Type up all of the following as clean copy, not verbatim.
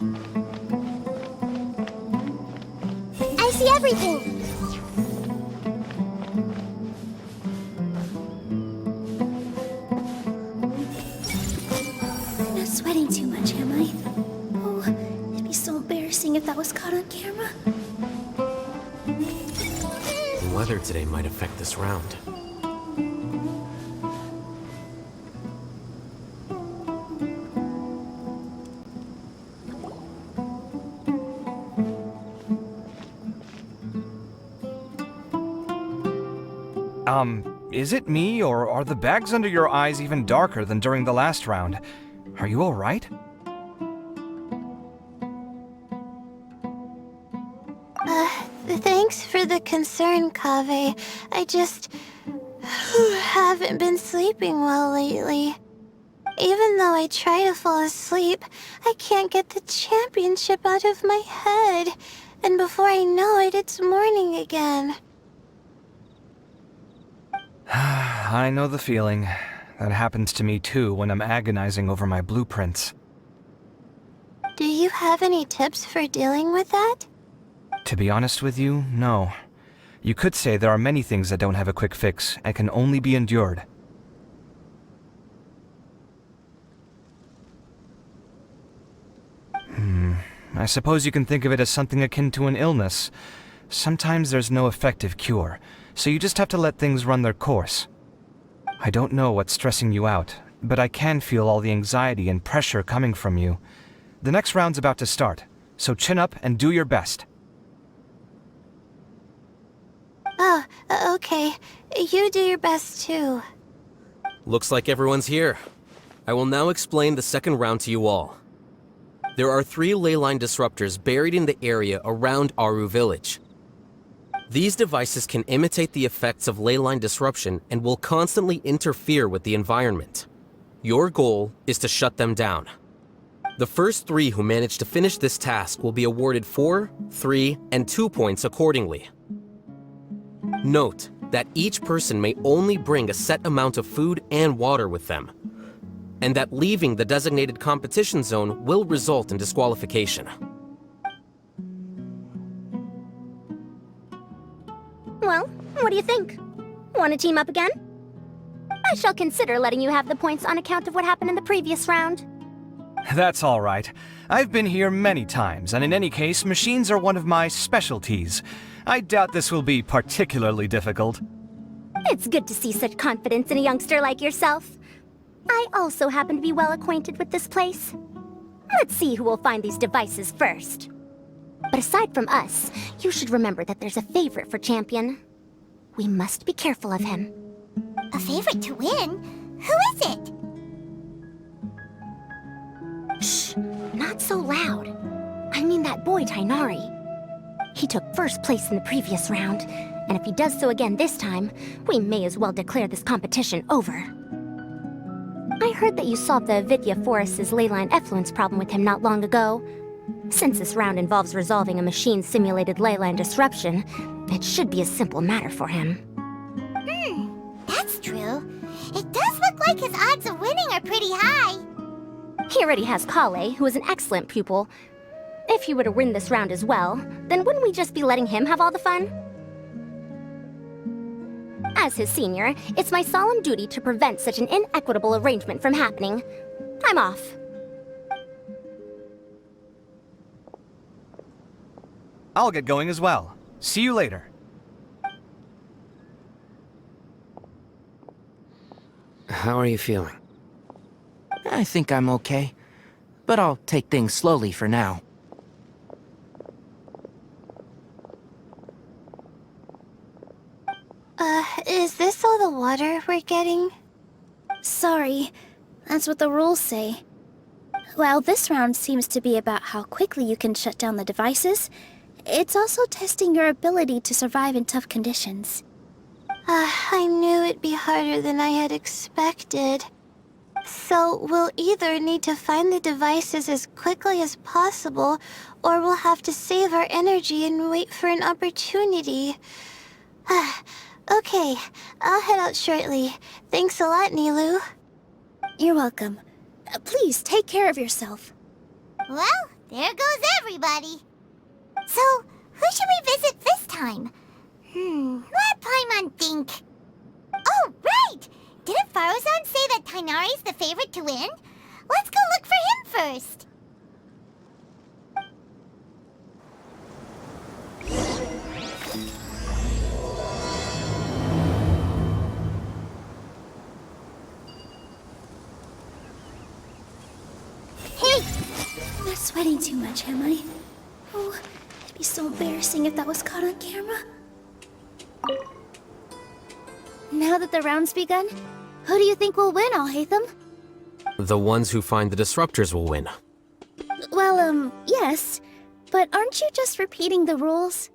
I see everything! I'm not sweating too much, am I? Oh, it'd be so embarrassing if that was caught on camera. The weather today might affect this round. Is it me, or are the bags under your eyes even darker than during the last round? Are you alright? Thanks for the concern, Kaveh. I just haven't been sleeping well lately. Even though I try to fall asleep, I can't get the championship out of my head. And before I know it, it's morning again. I know the feeling. That happens to me too when I'm agonizing over my blueprints. Do you have any tips for dealing with that? To be honest with you, no. You could say there are many things that don't have a quick fix and can only be endured. I suppose you can think of it as something akin to an illness. Sometimes there's no effective cure, so you just have to let things run their course. I don't know what's stressing you out, but I can feel all the anxiety and pressure coming from you. The next round's about to start, so chin up and do your best. Oh, okay. You do your best too. Looks like everyone's here. I will now explain the second round to you all. There are 3 leyline disruptors buried in the area around Aru Village. These devices can imitate the effects of leyline disruption and will constantly interfere with the environment. Your goal is to shut them down. The first 3 who manage to finish this task will be awarded 4, 3, and 2 points accordingly. Note that each person may only bring a set amount of food and water with them, and that leaving the designated competition zone will result in disqualification. Well, what do you think? Want to team up again? I shall consider letting you have the points on account of what happened in the previous round. That's all right. I've been here many times, and in any case, machines are one of my specialties. I doubt this will be particularly difficult. It's good to see such confidence in a youngster like yourself. I also happen to be well acquainted with this place. Let's see who will find these devices first. But aside from us, you should remember that there's a favorite for Champion. We must be careful of him. A favorite to win? Who is it? Shh, not so loud. I mean that boy Tainari. He took first place in the previous round, and if he does so again this time, we may as well declare this competition over. I heard that you solved the Avidya Forest's leyline effluence problem with him not long ago. Since this round involves resolving a machine-simulated leyline disruption, it should be a simple matter for him. That's true. It does look like his odds of winning are pretty high. He already has Kale, who is an excellent pupil. If he were to win this round as well, then wouldn't we just be letting him have all the fun? As his senior, it's my solemn duty to prevent such an inequitable arrangement from happening. I'm off. I'll get going as well. See you later. How are you feeling? I think I'm okay, but I'll take things slowly for now. Is this all the water we're getting? Sorry, that's what the rules say. While this round seems to be about how quickly you can shut down the devices, it's also testing your ability to survive in tough conditions. I knew it'd be harder than I had expected. So we'll either need to find the devices as quickly as possible, or we'll have to save our energy and wait for an opportunity. Okay, I'll head out shortly. Thanks a lot, Nilu. You're welcome. Please take care of yourself. Well, There goes everybody. So, who should we visit this time? Let Paimon think. Oh, right! Didn't Faruzan say that Tainari's the favorite to win? Let's go look for him first. I'm not sweating too much, am I? Oh, it'd be so embarrassing if that was caught on camera. Now that the round's begun, who do you think will win, Alhaitham? The ones who find the disruptors will win. Well, yes. But aren't you just repeating the rules?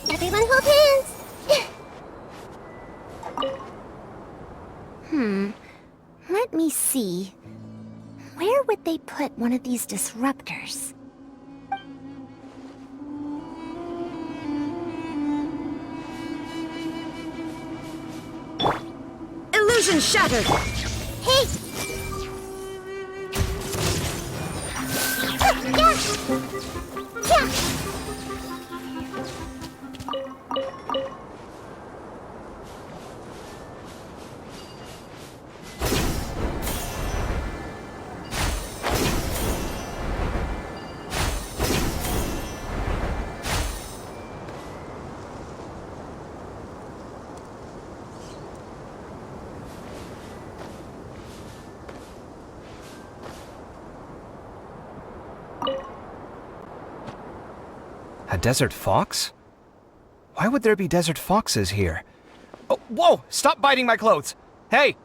Everyone hold hands! Let me see. Where would they put one of these disruptors? Illusion shattered! Hey! Yeah! A desert fox? Why would there be desert foxes here? Oh, whoa! Stop biting my clothes! Hey!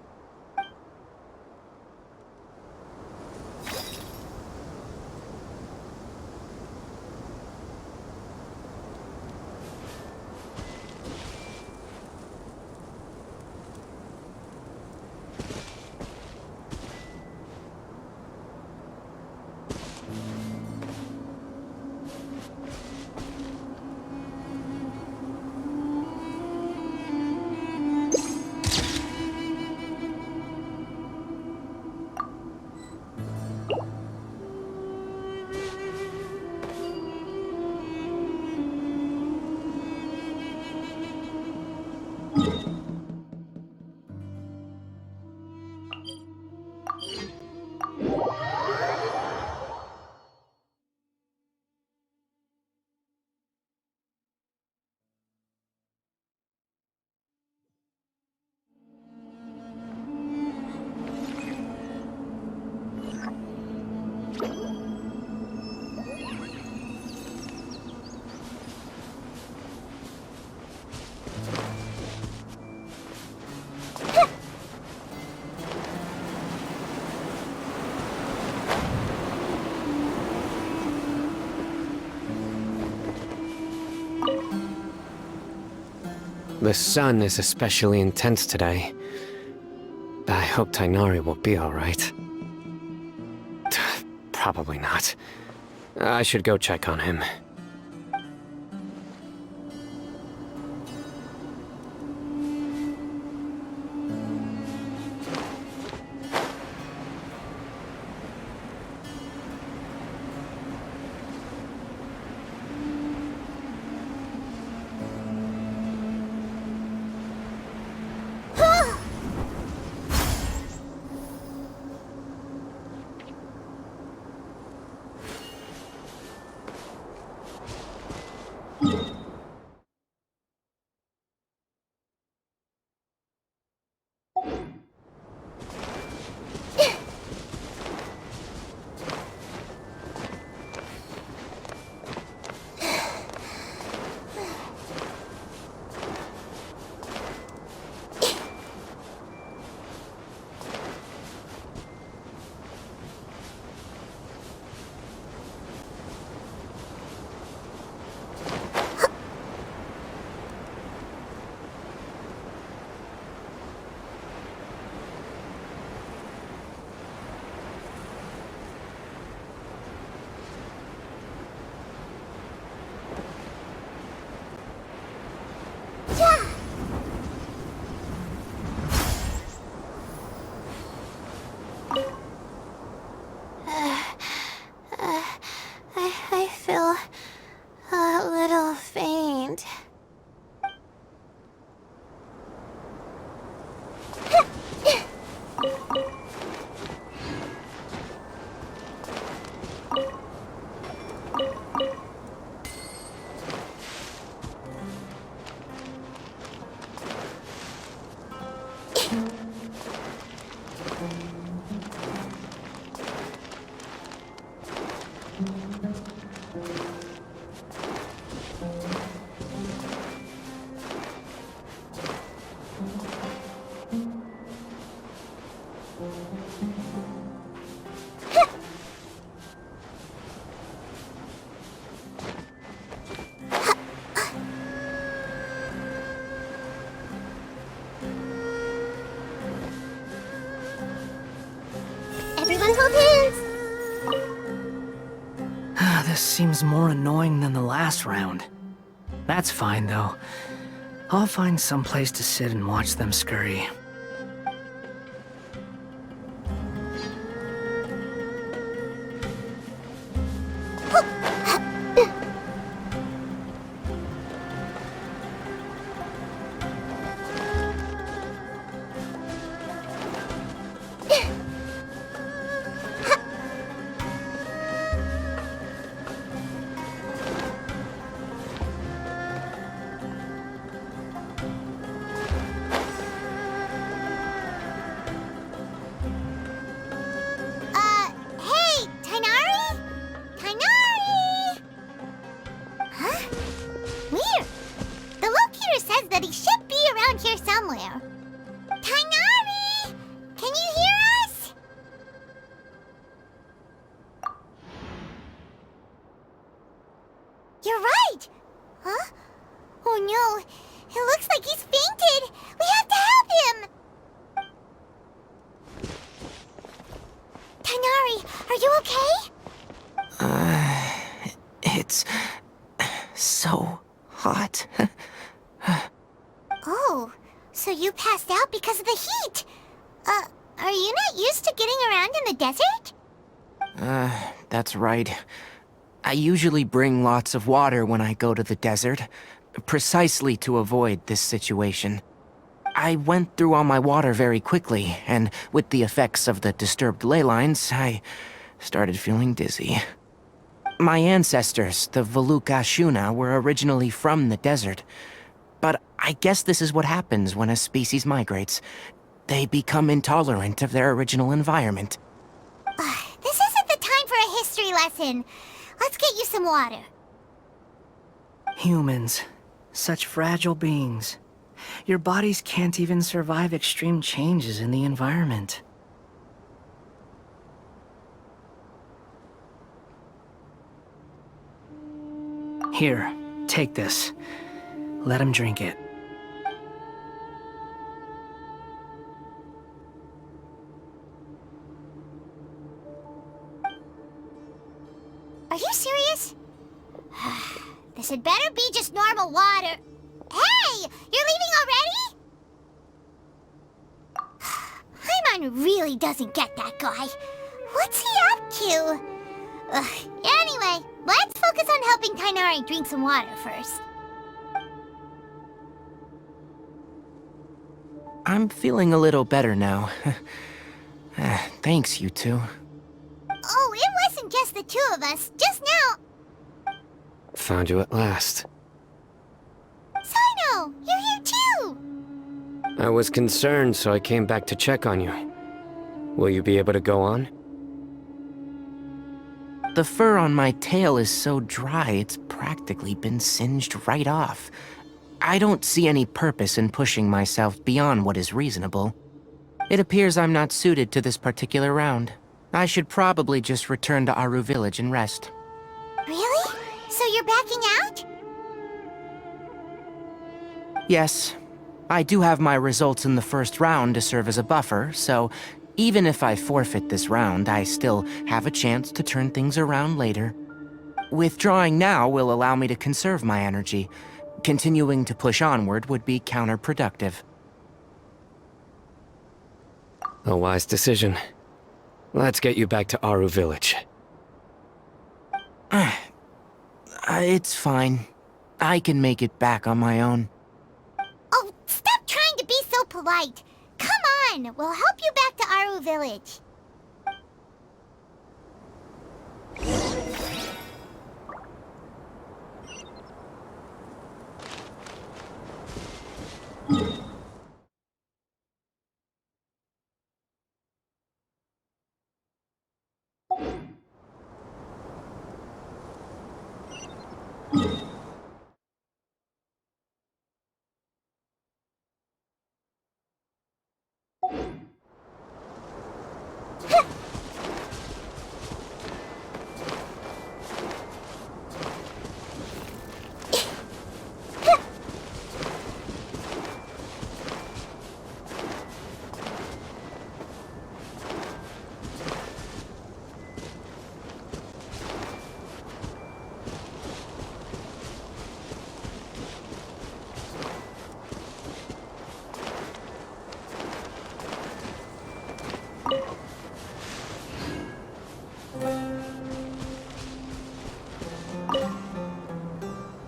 The sun is especially intense today. I hope Tainari will be alright. Probably not. I should go check on him. Everyone hold hands! This seems more annoying than the last round. That's fine, though. I'll find some place to sit and watch them scurry. Hey, Tainari? Tainari! Huh? Weird. The locator says that he should be around here somewhere. Tainari! Can you hear us? You're right! Huh? Oh no, it looks like he's fainted! We have to help him! Tainari, are you okay? It's so hot. Oh, so you passed out because of the heat? Are you not used to getting around in the desert? That's right. I usually bring lots of water when I go to the desert, precisely to avoid this situation. I went through all my water very quickly, and with the effects of the disturbed ley lines, I started feeling dizzy. My ancestors, the Veluca Shuna, were originally from the desert. But I guess this is what happens when a species migrates. They become intolerant of their original environment. This isn't the time for a history lesson. Let's get you some water. Humans. Such fragile beings. Your bodies can't even survive extreme changes in the environment. Here, take this. Let him drink it. Are you serious? This had better be just normal water. Hey! You're leaving already? Paimon really doesn't get that guy. What's he up to? Anyway, let's focus on helping Tainari drink some water first. I'm feeling a little better now. Thanks, you two. Oh, it wasn't just the two of us. Just now. Found you at last. Sino, you're here too. I was concerned, so I came back to check on you. Will you be able to go on? The fur on my tail is so dry, it's practically been singed right off. I don't see any purpose in pushing myself beyond what is reasonable. It appears I'm not suited to this particular round. I should probably just return to Aru Village and rest. Really? So you're backing out? Yes. I do have my results in the first round to serve as a buffer, so even if I forfeit this round, I still have a chance to turn things around later. Withdrawing now will allow me to conserve my energy. Continuing to push onward would be counterproductive. A wise decision. Let's get you back to Aru Village. It's fine. I can make it back on my own. Oh, stop trying to be so polite. Come on, we'll help you back to Aru Village.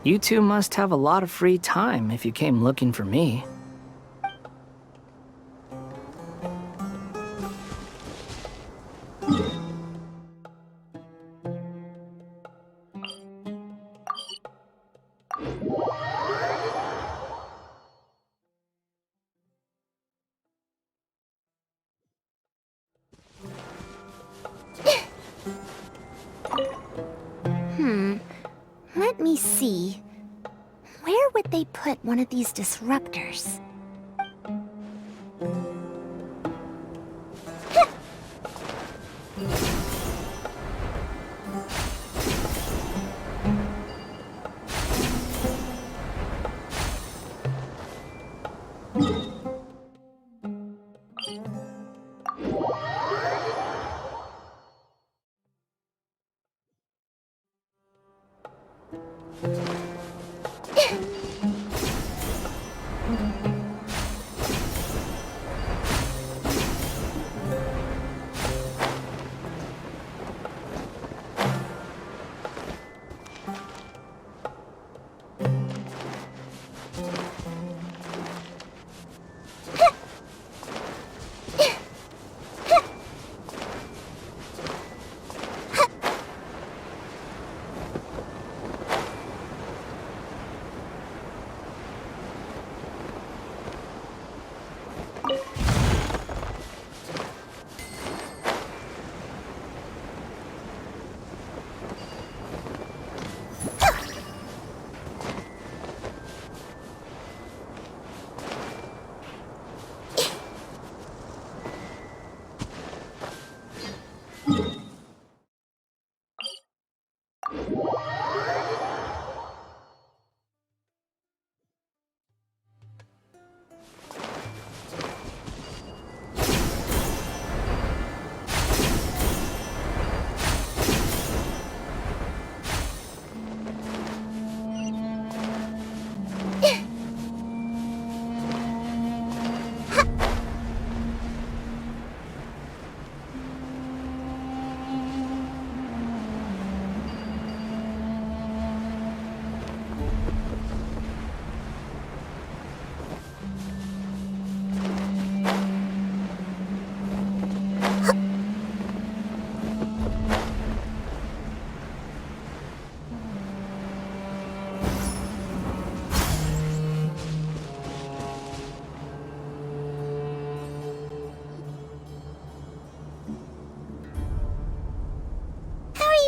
You two must have a lot of free time if you came looking for me. Let me see. Where would they put one of these disruptors?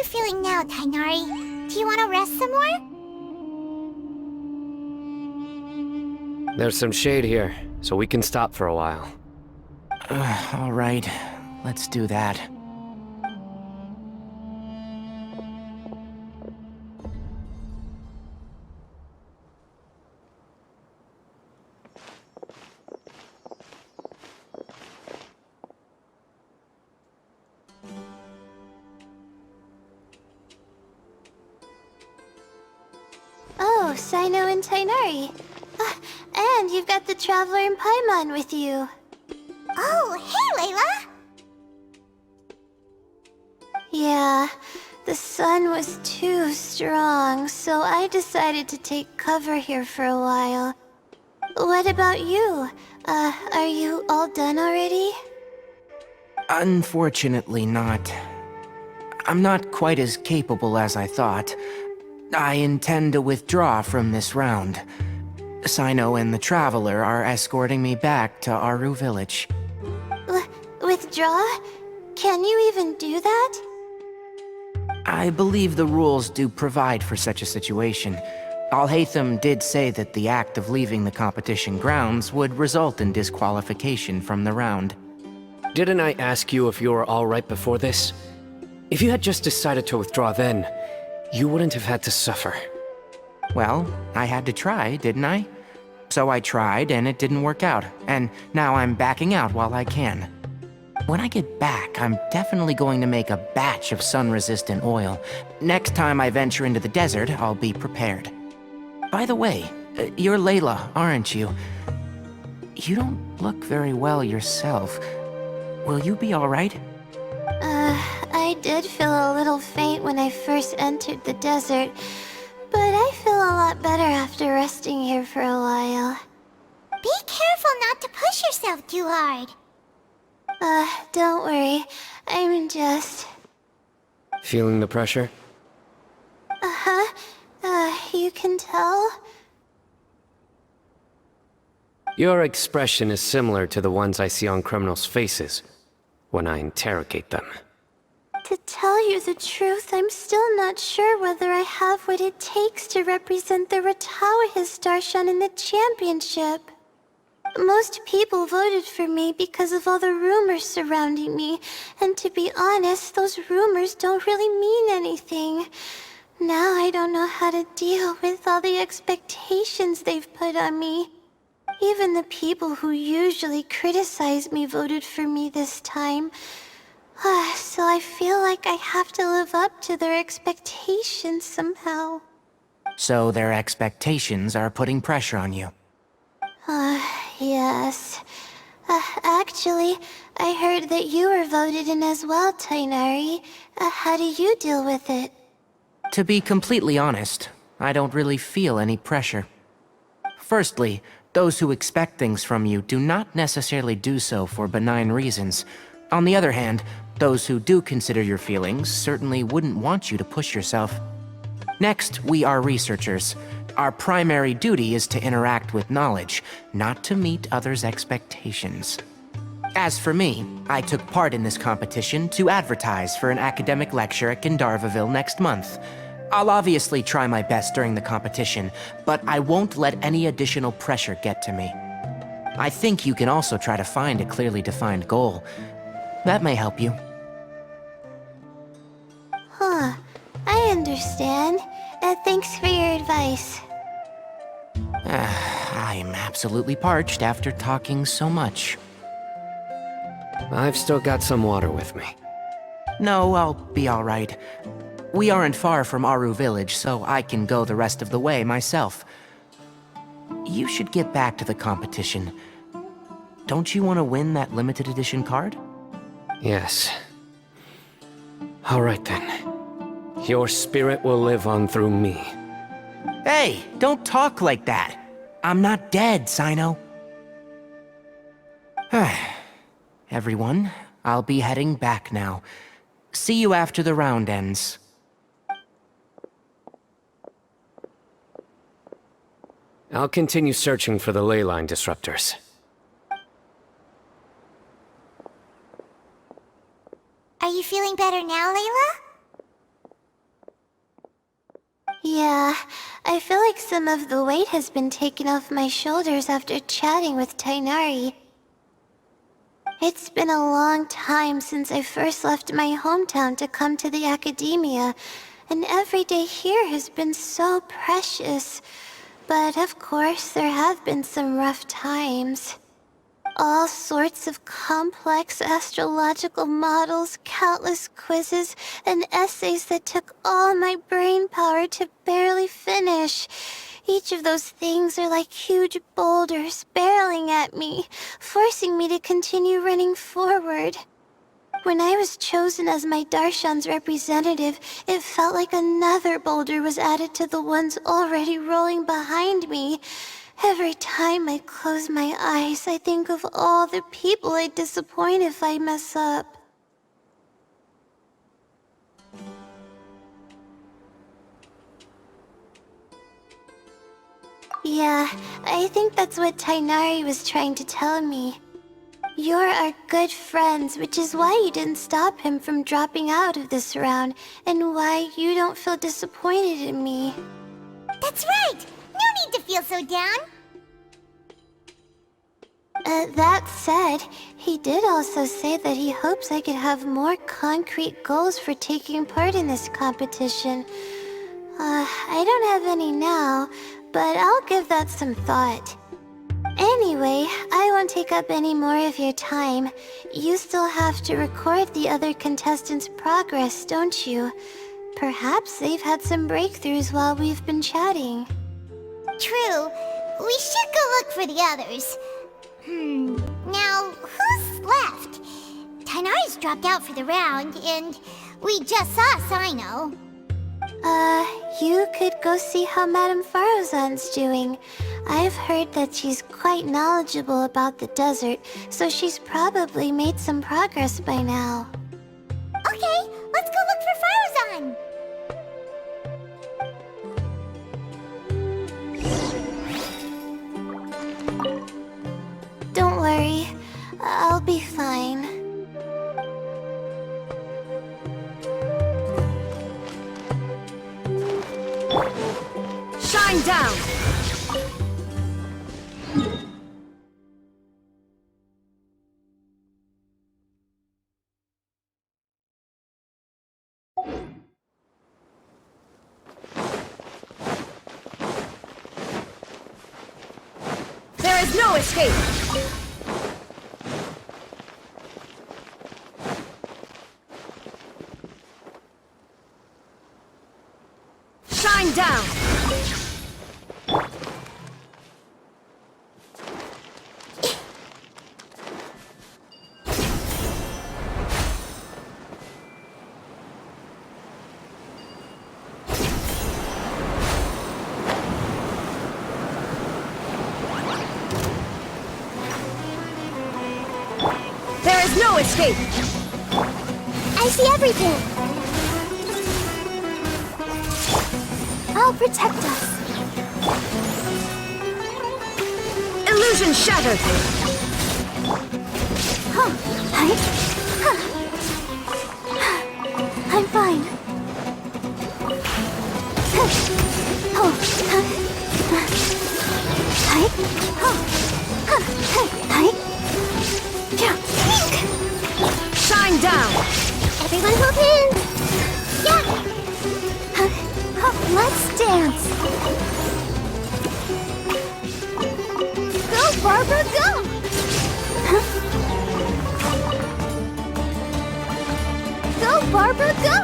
Feeling now, Tainari? Do you want to rest some more? There's some shade here, so we can stop for a while. All right, let's do that. Oh, Sino and Tainari. And you've got the Traveler and Paimon with you. Oh, hey, Layla! Yeah, the sun was too strong, so I decided to take cover here for a while. What about you? Are you all done already? Unfortunately not. I'm not quite as capable as I thought. I intend to withdraw from this round. Sino and the Traveler are escorting me back to Aru Village. Withdraw? Can you even do that? I believe the rules do provide for such a situation. Alhaitham did say that the act of leaving the competition grounds would result in disqualification from the round. Didn't I ask you if you were alright before this? If you had just decided to withdraw then, you wouldn't have had to suffer. Well, I had to try, didn't I? So I tried, and it didn't work out, and now I'm backing out while I can. When I get back, I'm definitely going to make a batch of sun-resistant oil. Next time I venture into the desert, I'll be prepared. By the way, you're Layla, aren't you? You don't look very well yourself. Will you be alright? I I did feel a little faint when I first entered the desert, but I feel a lot better after resting here for a while. Be careful not to push yourself too hard. Don't worry. I'm just... Feeling the pressure? Uh-huh. You can tell? Your expression is similar to the ones I see on criminals' faces when I interrogate them. To tell you the truth, I'm still not sure whether I have what it takes to represent the Ratawa Darshan in the championship. Most people voted for me because of all the rumors surrounding me, and to be honest, those rumors don't really mean anything. Now I don't know how to deal with all the expectations they've put on me. Even the people who usually criticize me voted for me this time. So I feel like I have to live up to their expectations somehow. So their expectations are putting pressure on you. Yes. Actually, I heard that you were voted in as well, Tainari. How do you deal with it? To be completely honest, I don't really feel any pressure. Firstly, those who expect things from you do not necessarily do so for benign reasons. On the other hand, those who do consider your feelings certainly wouldn't want you to push yourself. Next, we are researchers. Our primary duty is to interact with knowledge, not to meet others' expectations. As for me, I took part in this competition to advertise for an academic lecture at Gandharvaville next month. I'll obviously try my best during the competition, but I won't let any additional pressure get to me. I think you can also try to find a clearly defined goal. That may help you. Huh. I understand. Thanks for your advice. I'm absolutely parched after talking so much. I've still got some water with me. No, I'll be alright. We aren't far from Aru Village, so I can go the rest of the way myself. You should get back to the competition. Don't you want to win that limited edition card? Yes. Alright then. Your spirit will live on through me. Hey, don't talk like that. I'm not dead, Sino. Everyone, I'll be heading back now. See you after the round ends. I'll continue searching for the ley line disruptors. Are you feeling better now, Layla? Yeah, I feel like some of the weight has been taken off my shoulders after chatting with Tainari. It's been a long time since I first left my hometown to come to the academia, and every day here has been so precious. But of course, there have been some rough times. All sorts of complex astrological models, countless quizzes, and essays that took all my brain power to barely finish. Each of those things are like huge boulders barreling at me, forcing me to continue running forward. When I was chosen as my Darshan's representative, it felt like another boulder was added to the ones already rolling behind me. Every time I close my eyes, I think of all the people I'd disappoint if I mess up. Yeah, I think that's what Tainari was trying to tell me. You're our good friends, which is why you didn't stop him from dropping out of this round, and why you don't feel disappointed in me. That's right! No need to feel so down! That said, he did also say that he hopes I could have more concrete goals for taking part in this competition. I don't have any now, but I'll give that some thought. Anyway, I won't take up any more of your time. You still have to record the other contestants' progress, don't you? Perhaps they've had some breakthroughs while we've been chatting. True. We should go look for the others. Now, who's left? Tainari's dropped out for the round, and We just saw Sino. You could go see how Madame Farozan's doing. I've heard that she's quite knowledgeable about the desert, so she's probably made some progress by now. Okay, let's go look for Farozan. Don't worry, I'll be fine. Shine down! There is no escape! Shine down! There is no escape! I see everything. I'll protect us. Illusion shattered! I'm fine. Shine down! Everyone hold hands. Yeah. Let's dance. Go, Barbara, go. Go, Barbara, go.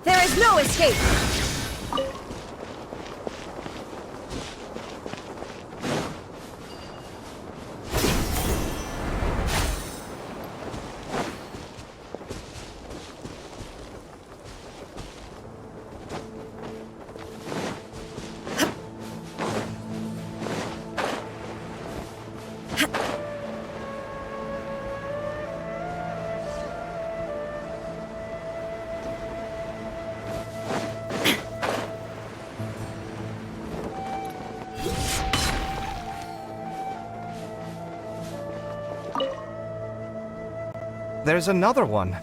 There is no escape! There's another one.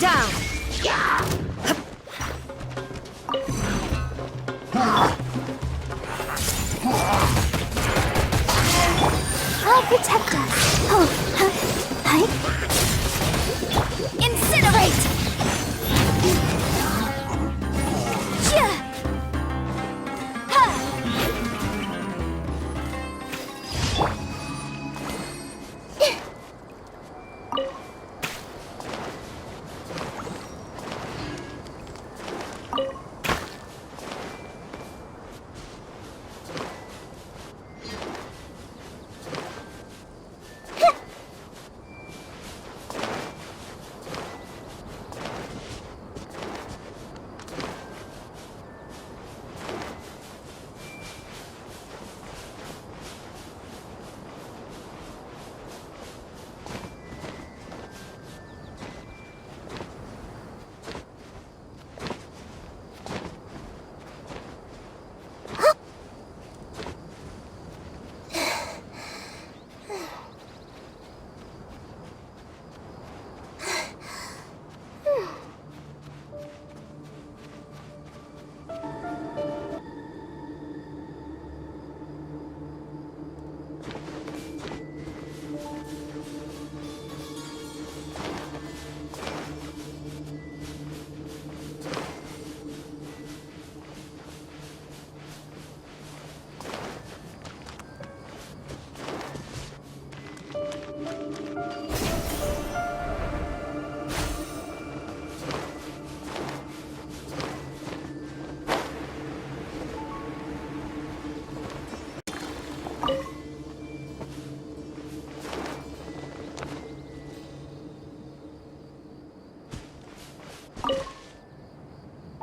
down! I'll protect us. Oh, hi. Incinerate! Yeah.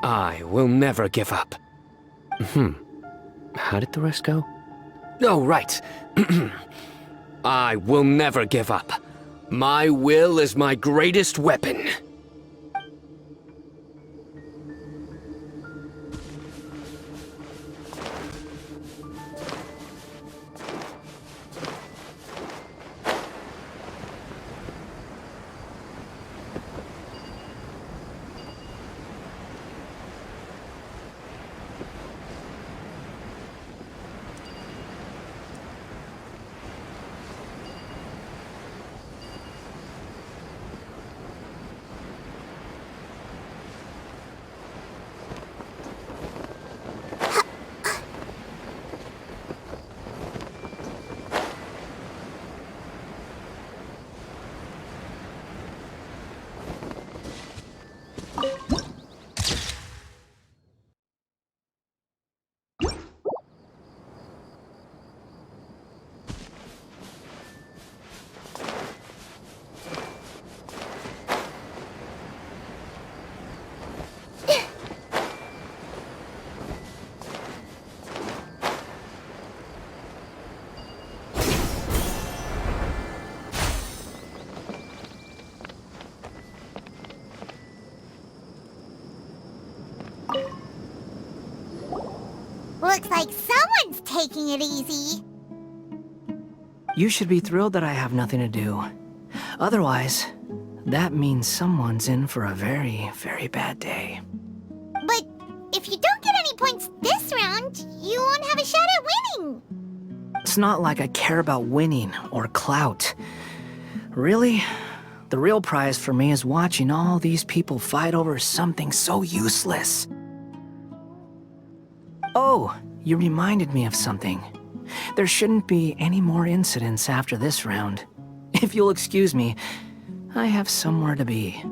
I will never give up. How did the rest go? Oh, right. I will never give up. My will is my greatest weapon. Looks like someone's taking it easy. You should be thrilled that I have nothing to do. Otherwise, that means someone's in for a very, very bad day. But if you don't get any points this round, you won't have a shot at winning. It's not like I care about winning or clout. Really, the real prize for me is watching all these people fight over something so useless. Oh, you reminded me of something. There shouldn't be any more incidents after this round. If you'll excuse me, I have somewhere to be.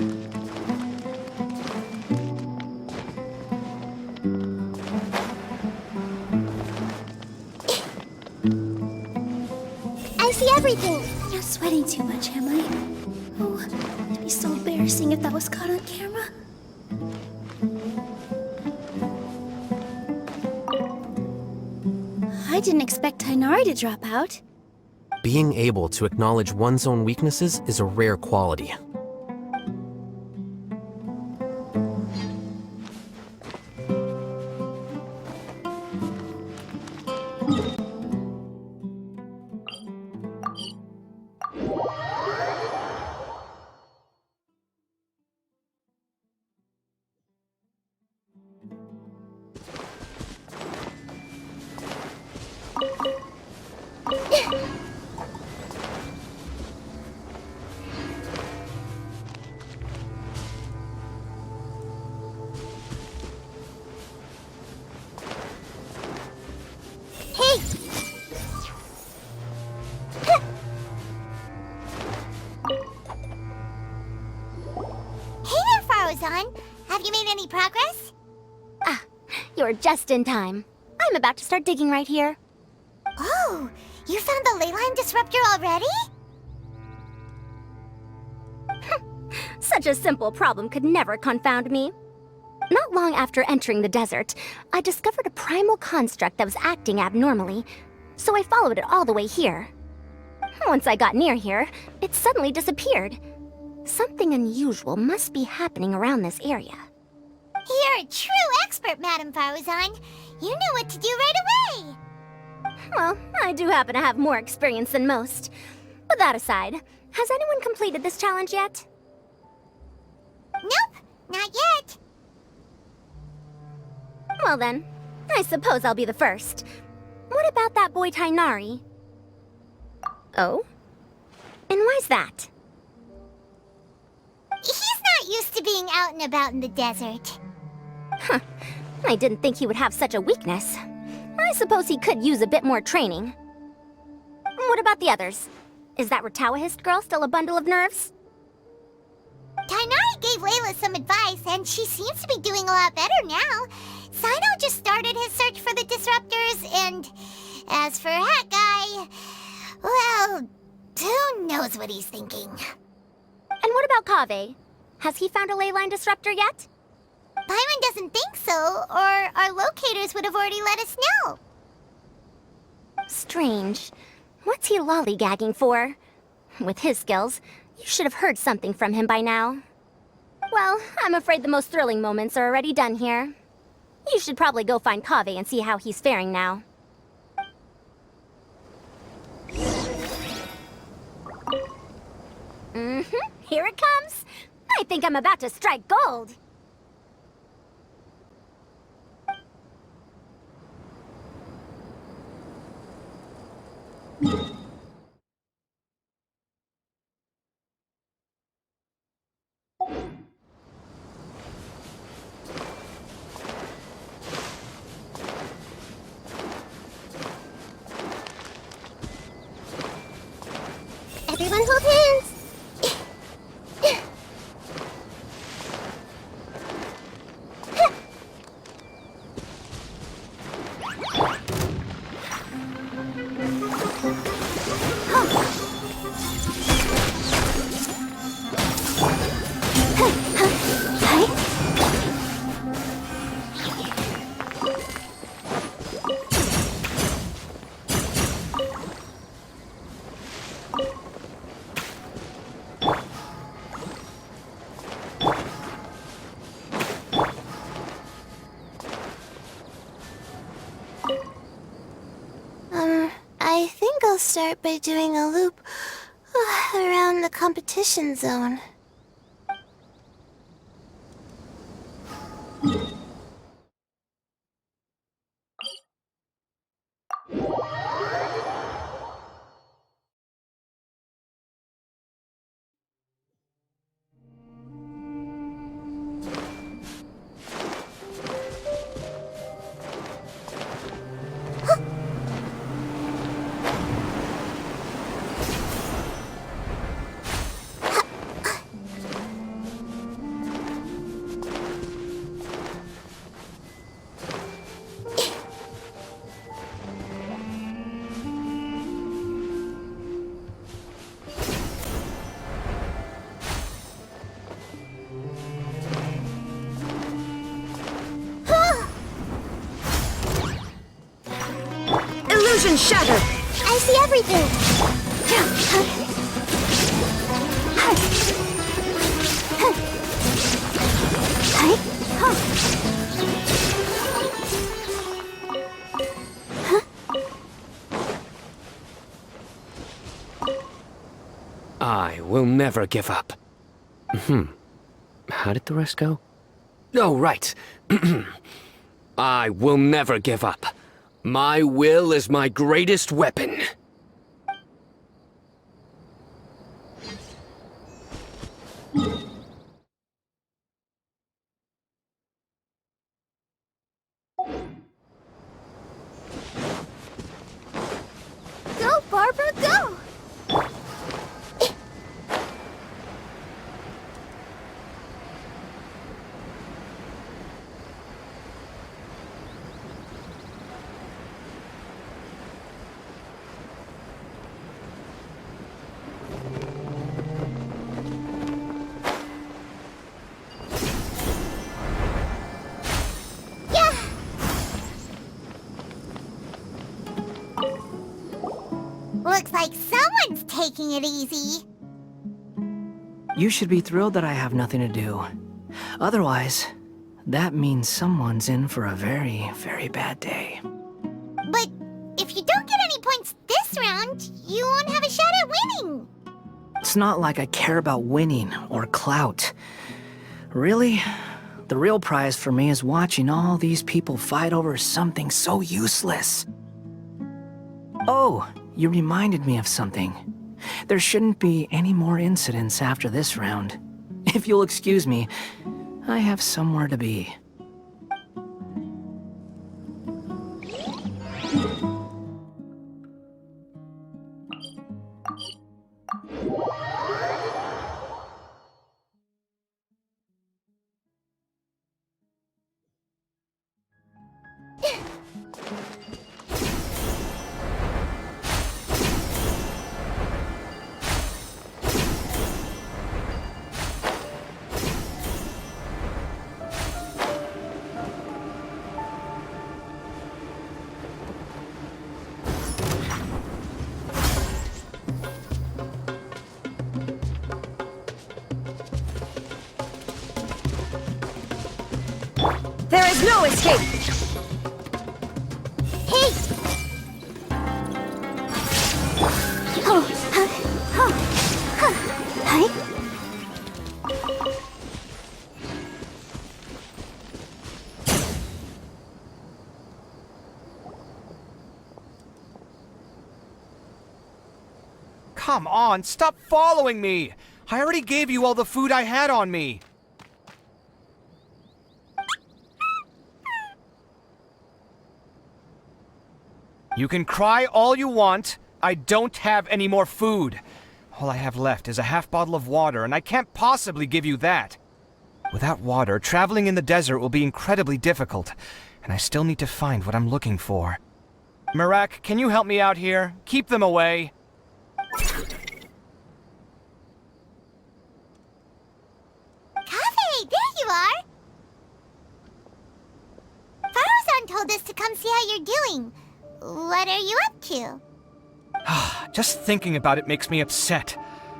I see everything! I'm not sweating too much, am I? Oh, it'd be so embarrassing if that was caught on camera. I didn't expect Tainari to drop out. Being able to acknowledge one's own weaknesses is a rare quality. Have you made any progress? Ah, you're just in time. I'm about to start digging right here. Oh, you found the leyline disruptor already? Such a simple problem could never confound me. Not long after entering the desert, I discovered a primal construct that was acting abnormally, so I followed it all the way here. Once I got near here, it suddenly disappeared. Something unusual must be happening around this area. You're a true expert, Madame Faruzan. You knew what to do right away. Well, I do happen to have more experience than most. But that aside, has anyone completed this challenge yet? Nope, not yet. Well then, I suppose I'll be the first. What about that boy Tainari? Oh? And why's that? He's not used to being out and about in the desert. Huh. I didn't think he would have such a weakness. I suppose he could use a bit more training. What about the others? Is that Ratawahist girl still a bundle of nerves? Tainari gave Layla some advice, and she seems to be doing a lot better now. Sino just started his search for the disruptors, and as for Hat Guy, well, who knows what he's thinking. And what about Kaveh? Has he found a leyline disruptor yet? Byron doesn't think so, or our locators would have already let us know. Strange. What's he lollygagging for? With his skills, you should have heard something from him by now. Well, I'm afraid the most thrilling moments are already done here. You should probably go find Kaveh and see how he's faring now. Here it comes. I think I'm about to strike gold. Everyone hold hands. I think I'll start by doing a loop around the competition zone. Illusion shattered! I see everything! I will never give up. How did the rest go? Oh, right. I will never give up. My will is my greatest weapon. Go, Barbara, go! Looks like someone's taking it easy. You should be thrilled that I have nothing to do. Otherwise, that means someone's in for a very, very bad day. But if you don't get any points this round, you won't have a shot at winning. It's not like I care about winning or clout. Really, the real prize for me is watching all these people fight over something so useless. Oh, you reminded me of something. There shouldn't be any more incidents after this round. If you'll excuse me, I have somewhere to be. There is no escape! Hey! Come on, stop following me! I already gave you all the food I had on me. You can cry all you want. I don't have any more food. All I have left is a half bottle of water, and I can't possibly give you that. Without water, traveling in the desert will be incredibly difficult, and I still need to find what I'm looking for. Mirak, can you help me out here? Keep them away. Coffee, there you are! Farozan told us to come see how you're doing. What are you up to? Just thinking about it makes me upset.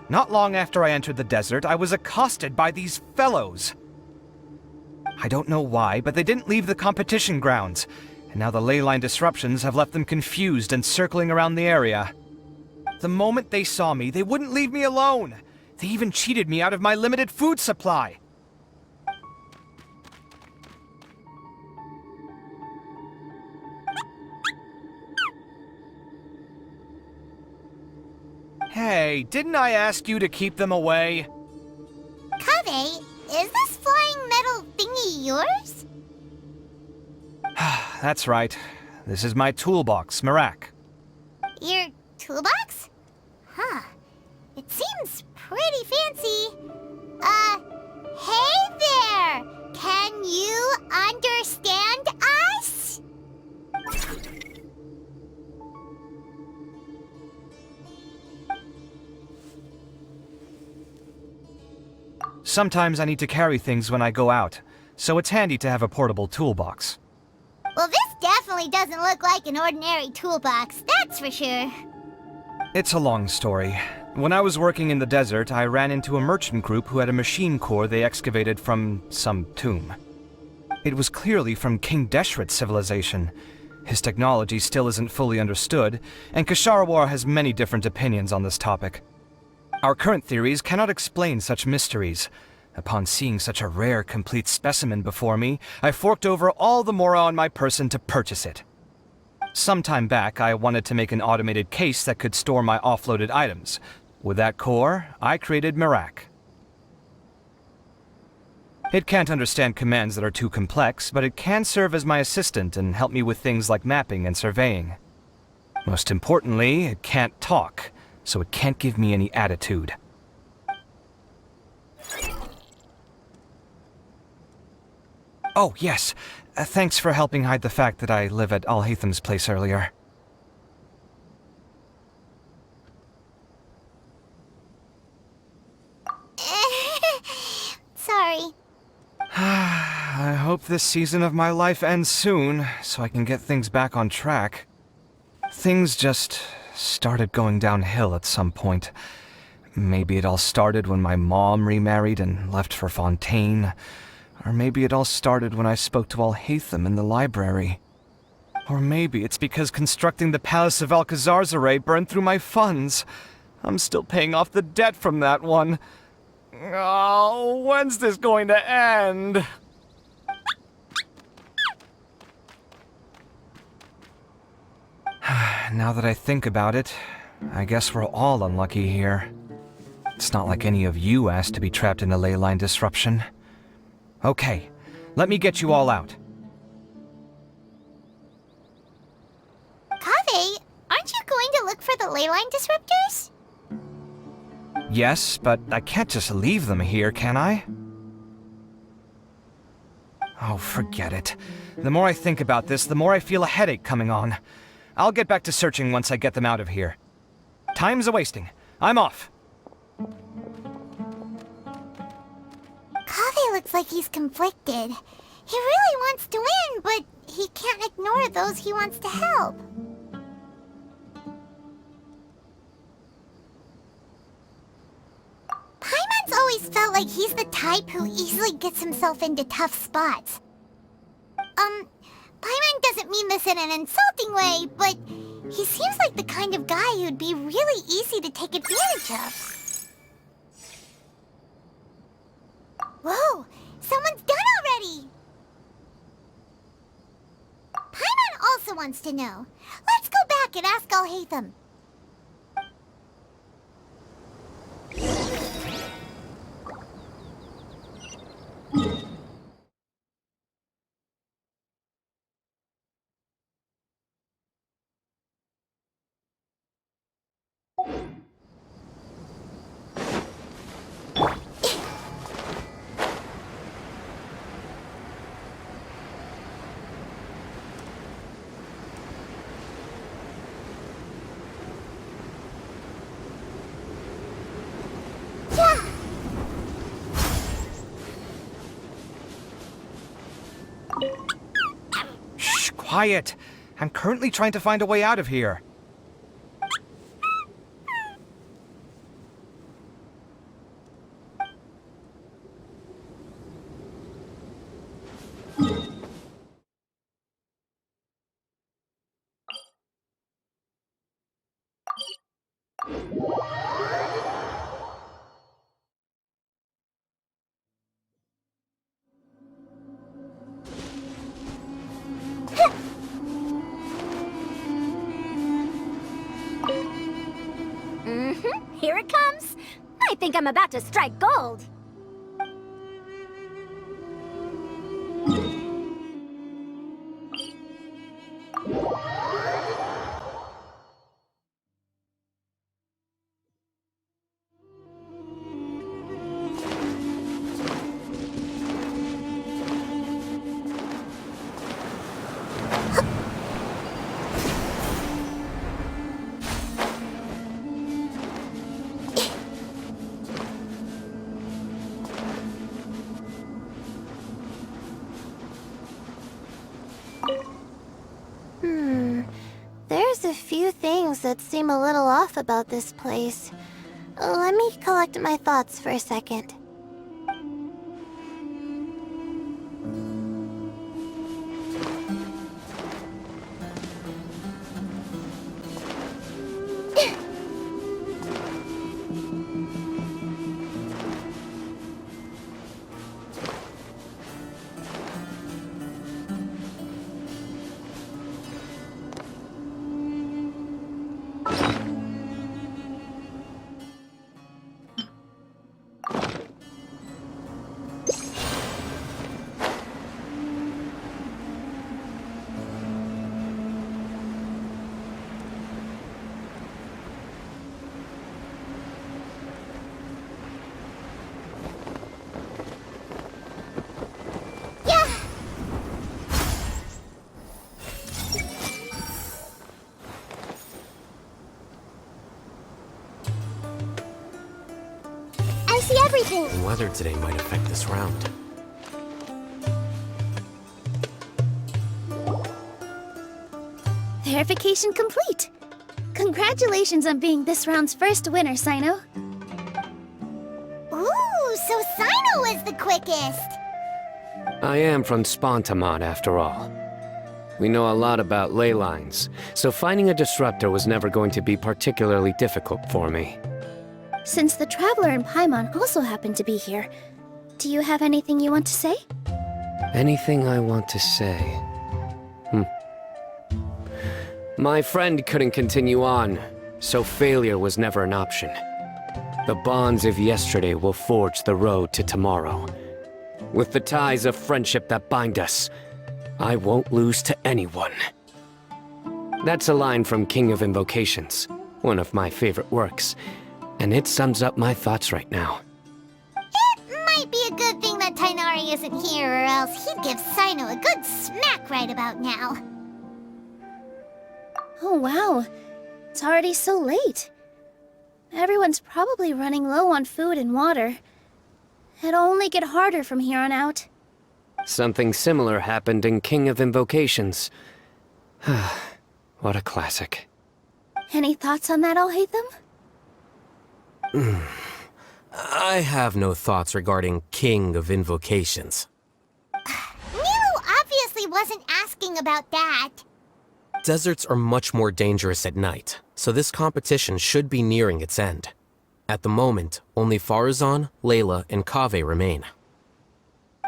Not long after I entered the desert, I was accosted by these fellows. I don't know why, but they didn't leave the competition grounds, and now the ley line disruptions have left them confused and circling around the area. The moment they saw me, they wouldn't leave me alone. They even cheated me out of my limited food supply. Hey, didn't I ask you to keep them away? Kaveh, is this flying metal thingy yours? That's right. This is my toolbox, Mirak. Your toolbox? Huh. It seems pretty fancy. Hey there! Can you understand us? Sometimes I need to carry things when I go out, so it's handy to have a portable toolbox. Well, this definitely definitely doesn't look like an ordinary toolbox, that's for sure. It's a long story. When I was working in the desert, I ran into a merchant group who had a machine core they excavated from some tomb. It was clearly from King Deshret's civilization. His technology still isn't fully understood, and Kasharawar has many different opinions on this topic. Our current theories cannot explain such mysteries. Upon seeing such a rare, complete specimen before me, I forked over all the mora on my person to purchase it. Some time back, I wanted to make an automated case that could store my offloaded items. With that core, I created Mirak. It can't understand commands that are too complex, but it can serve as my assistant and help me with things like mapping and surveying. Most importantly, it can't talk, so it can't give me any attitude. Oh, yes. Thanks for helping hide the fact that I live at Alhatham's place earlier. Sorry. I hope this season of my life ends soon, so I can get things back on track. Things just started going downhill at some point. Maybe it all started when my mom remarried and left for Fontaine. Or maybe it all started when I spoke to Alhatham in the library. Or maybe it's because constructing the Palace of Alcazar's burned through my funds. I'm still paying off the debt from that one. Oh, when's this going to end? Now that I think about it, I guess we're all unlucky here. It's not like any of you asked to be trapped in a ley line disruption. Okay, let me get you all out. Kaveh, aren't you going to look for the ley line disruptors? Yes, but I can't just leave them here, can I? Oh, forget it. The more I think about this, the more I feel a headache coming on. I'll get back to searching once I get them out of here. Time's a-wasting. I'm off. Kaveh looks like he's conflicted. He really wants to win, but he can't ignore those he wants to help. Paimon's always felt like he's the type who easily gets himself into tough spots. Paimon doesn't mean this in an insulting way, but he seems like the kind of guy who'd be really easy to take advantage of. Whoa! Someone's done already! Paimon also wants to know. Let's go back and ask Alhatham. Shh, quiet. I'm currently trying to find a way out of here. Here it comes. I think I'm about to strike gold. that seem a little off about this place. Let me collect my thoughts for a second. I see everything! The weather today might affect this round. Verification complete. Congratulations on being this round's first winner, Sino. Ooh, so Sino was the quickest! I am from Spontamod, after all. We know a lot about ley lines, so finding a disruptor was never going to be particularly difficult for me. Since the Traveler and Paimon also happen to be here, do you have anything you want to say? Anything I want to say? My friend couldn't continue on, so failure was never an option. The bonds of yesterday will forge the road to tomorrow. With the ties of friendship that bind us, I won't lose to anyone. That's a line from King of Invocations, one of my favorite works, and it sums up my thoughts right now. It might be a good thing that Tighnari isn't here, or else he'd give Sino a good smack right about now. Oh wow, it's already so late. Everyone's probably running low on food and water. It'll only get harder from here on out. Something similar happened in King of Invocations. What a classic. Any thoughts on that, Alhaitham? I have no thoughts regarding King of Invocations. Nero obviously wasn't asking about that. Deserts are much more dangerous at night, so this competition should be nearing its end. At the moment, only Farazan, Layla, and Kaveh remain.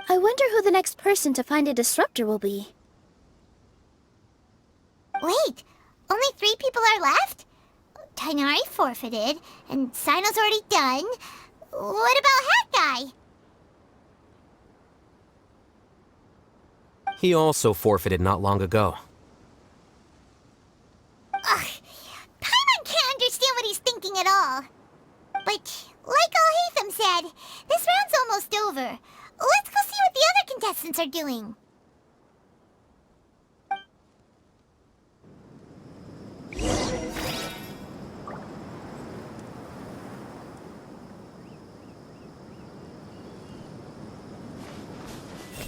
I wonder who the next person to find a disruptor will be. Wait, only 3 people are left? Tighnari forfeited, and Sino's already done. What about Hat Guy? He also forfeited not long ago. Ugh, Paimon can't understand what he's thinking at all. But, like Alhaitham said, this round's almost over. Let's go see what the other contestants are doing.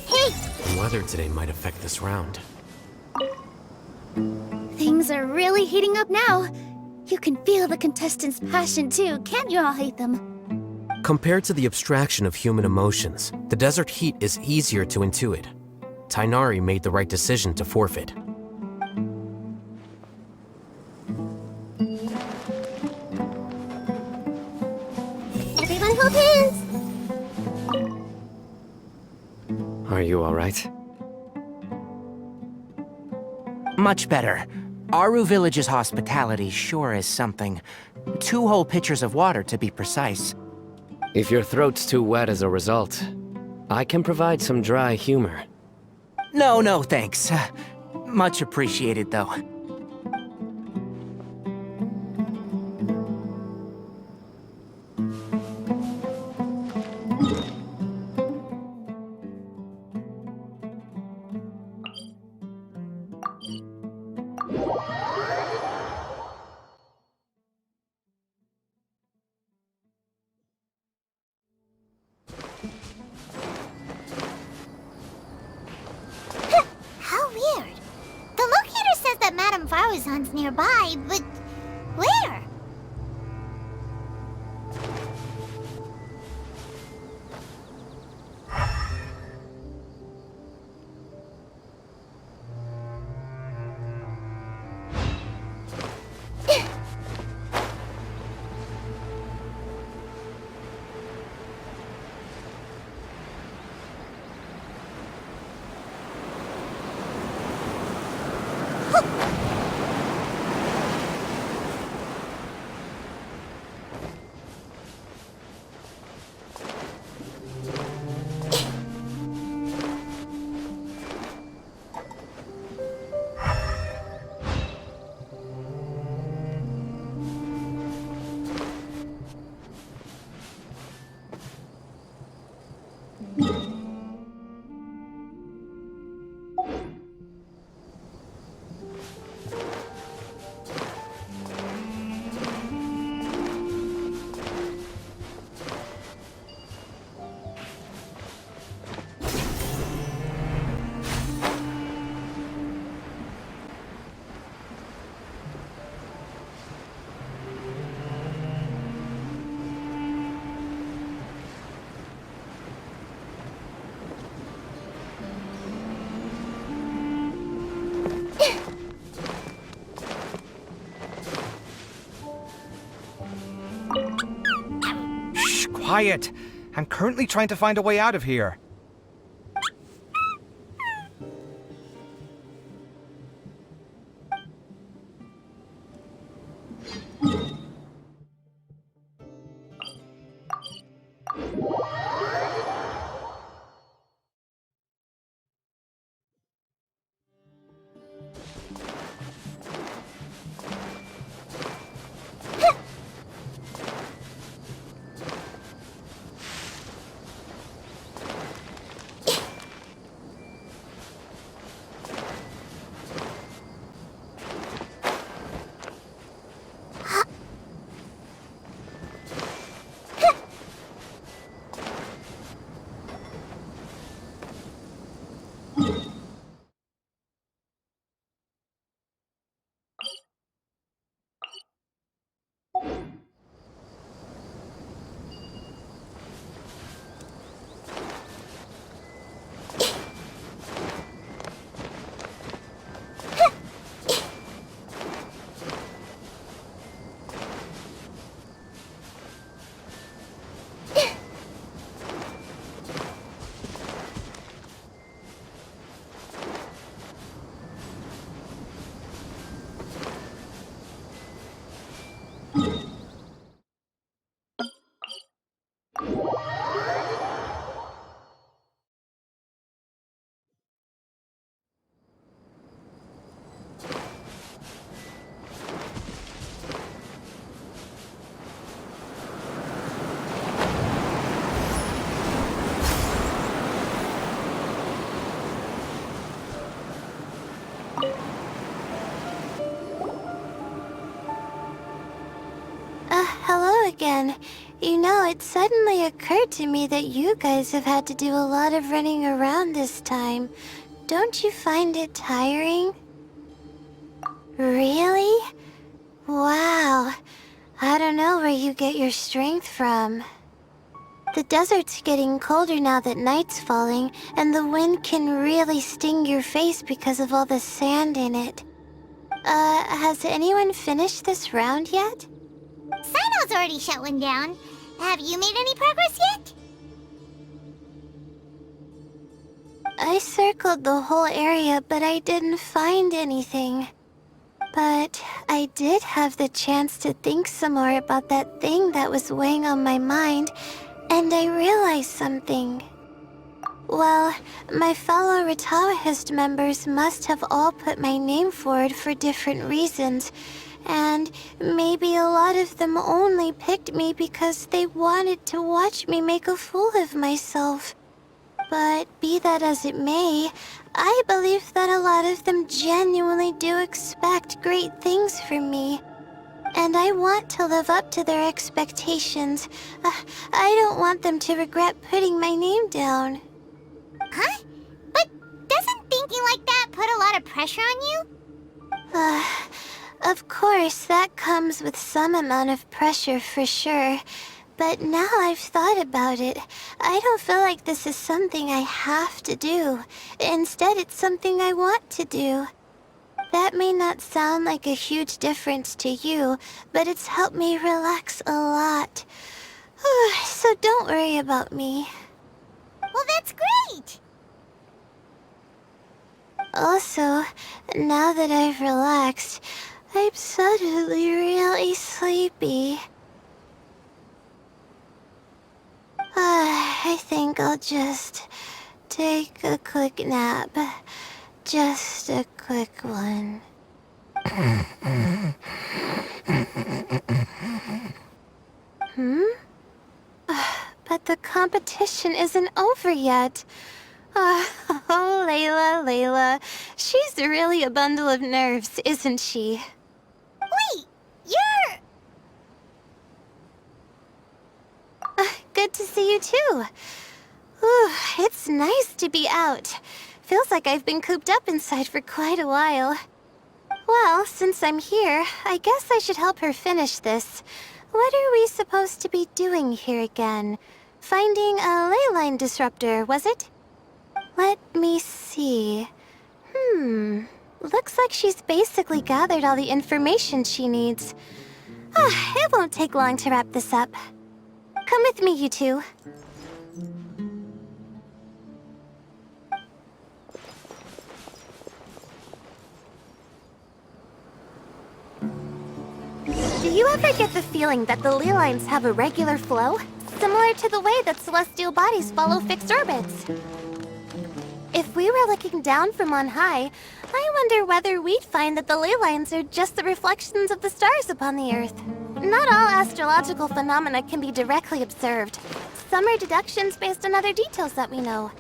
Hey! The weather today might affect this round. Things are really heating up now. You can feel the contestants' passion too, can't you, Alhaitham? Compared to the abstraction of human emotions, the desert heat is easier to intuit. Tighnari made the right decision to forfeit. Everyone hold hands! Are you alright? Much better. Aru Village's hospitality sure is something. 2 whole pitchers of water, to be precise. If your throat's too wet as a result, I can provide some dry humor. No, thanks. Much appreciated, though. How weird. The locator says that Madame Farazan's nearby, but Where? Shh, quiet! I'm currently trying to find a way out of here. Hello again. You know, it suddenly occurred to me that you guys have had to do a lot of running around this time. Don't you find it tiring? Really? Wow. I don't know where you get your strength from. The desert's getting colder now that night's falling, and the wind can really sting your face because of all the sand in it. Has anyone finished this round yet? Sino's already shut one down. Have you made any progress yet? I circled the whole area, but I didn't find anything. But I did have the chance to think some more about that thing that was weighing on my mind, and I realized something. Well, my fellow Retawahist members must have all put my name forward for different reasons, and maybe a lot of them only picked me because they wanted to watch me make a fool of myself. But be that as it may, I believe that a lot of them genuinely do expect great things from me. And I want to live up to their expectations. I don't want them to regret putting my name down. Huh? But doesn't thinking like that put a lot of pressure on you? Of course, that comes with some amount of pressure for sure. But now I've thought about it, I don't feel like this is something I have to do. Instead, it's something I want to do. That may not sound like a huge difference to you, but it's helped me relax a lot. So don't worry about me. Well, that's great! Also, now that I've relaxed, I'm suddenly really sleepy. I think I'll just take a quick nap. Just a quick one. But the competition isn't over yet. Oh, Layla. She's really a bundle of nerves, isn't she? Wait, you're... Good to see you too. Ooh, it's nice to be out. Feels like I've been cooped up inside for quite a while. Well, since I'm here, I guess I should help her finish this. What are we supposed to be doing here again? Finding a ley line disruptor, was it? Let me see. Looks like she's basically gathered all the information she needs. It won't take long to wrap this up. Come with me, you two. Do you ever get the feeling that the ley lines have a regular flow? Similar to the way that celestial bodies follow fixed orbits? If we were looking down from on high, I wonder whether we'd find that the ley lines are just the reflections of the stars upon the Earth. Not all astrological phenomena can be directly observed. Some are deductions based on other details that we know.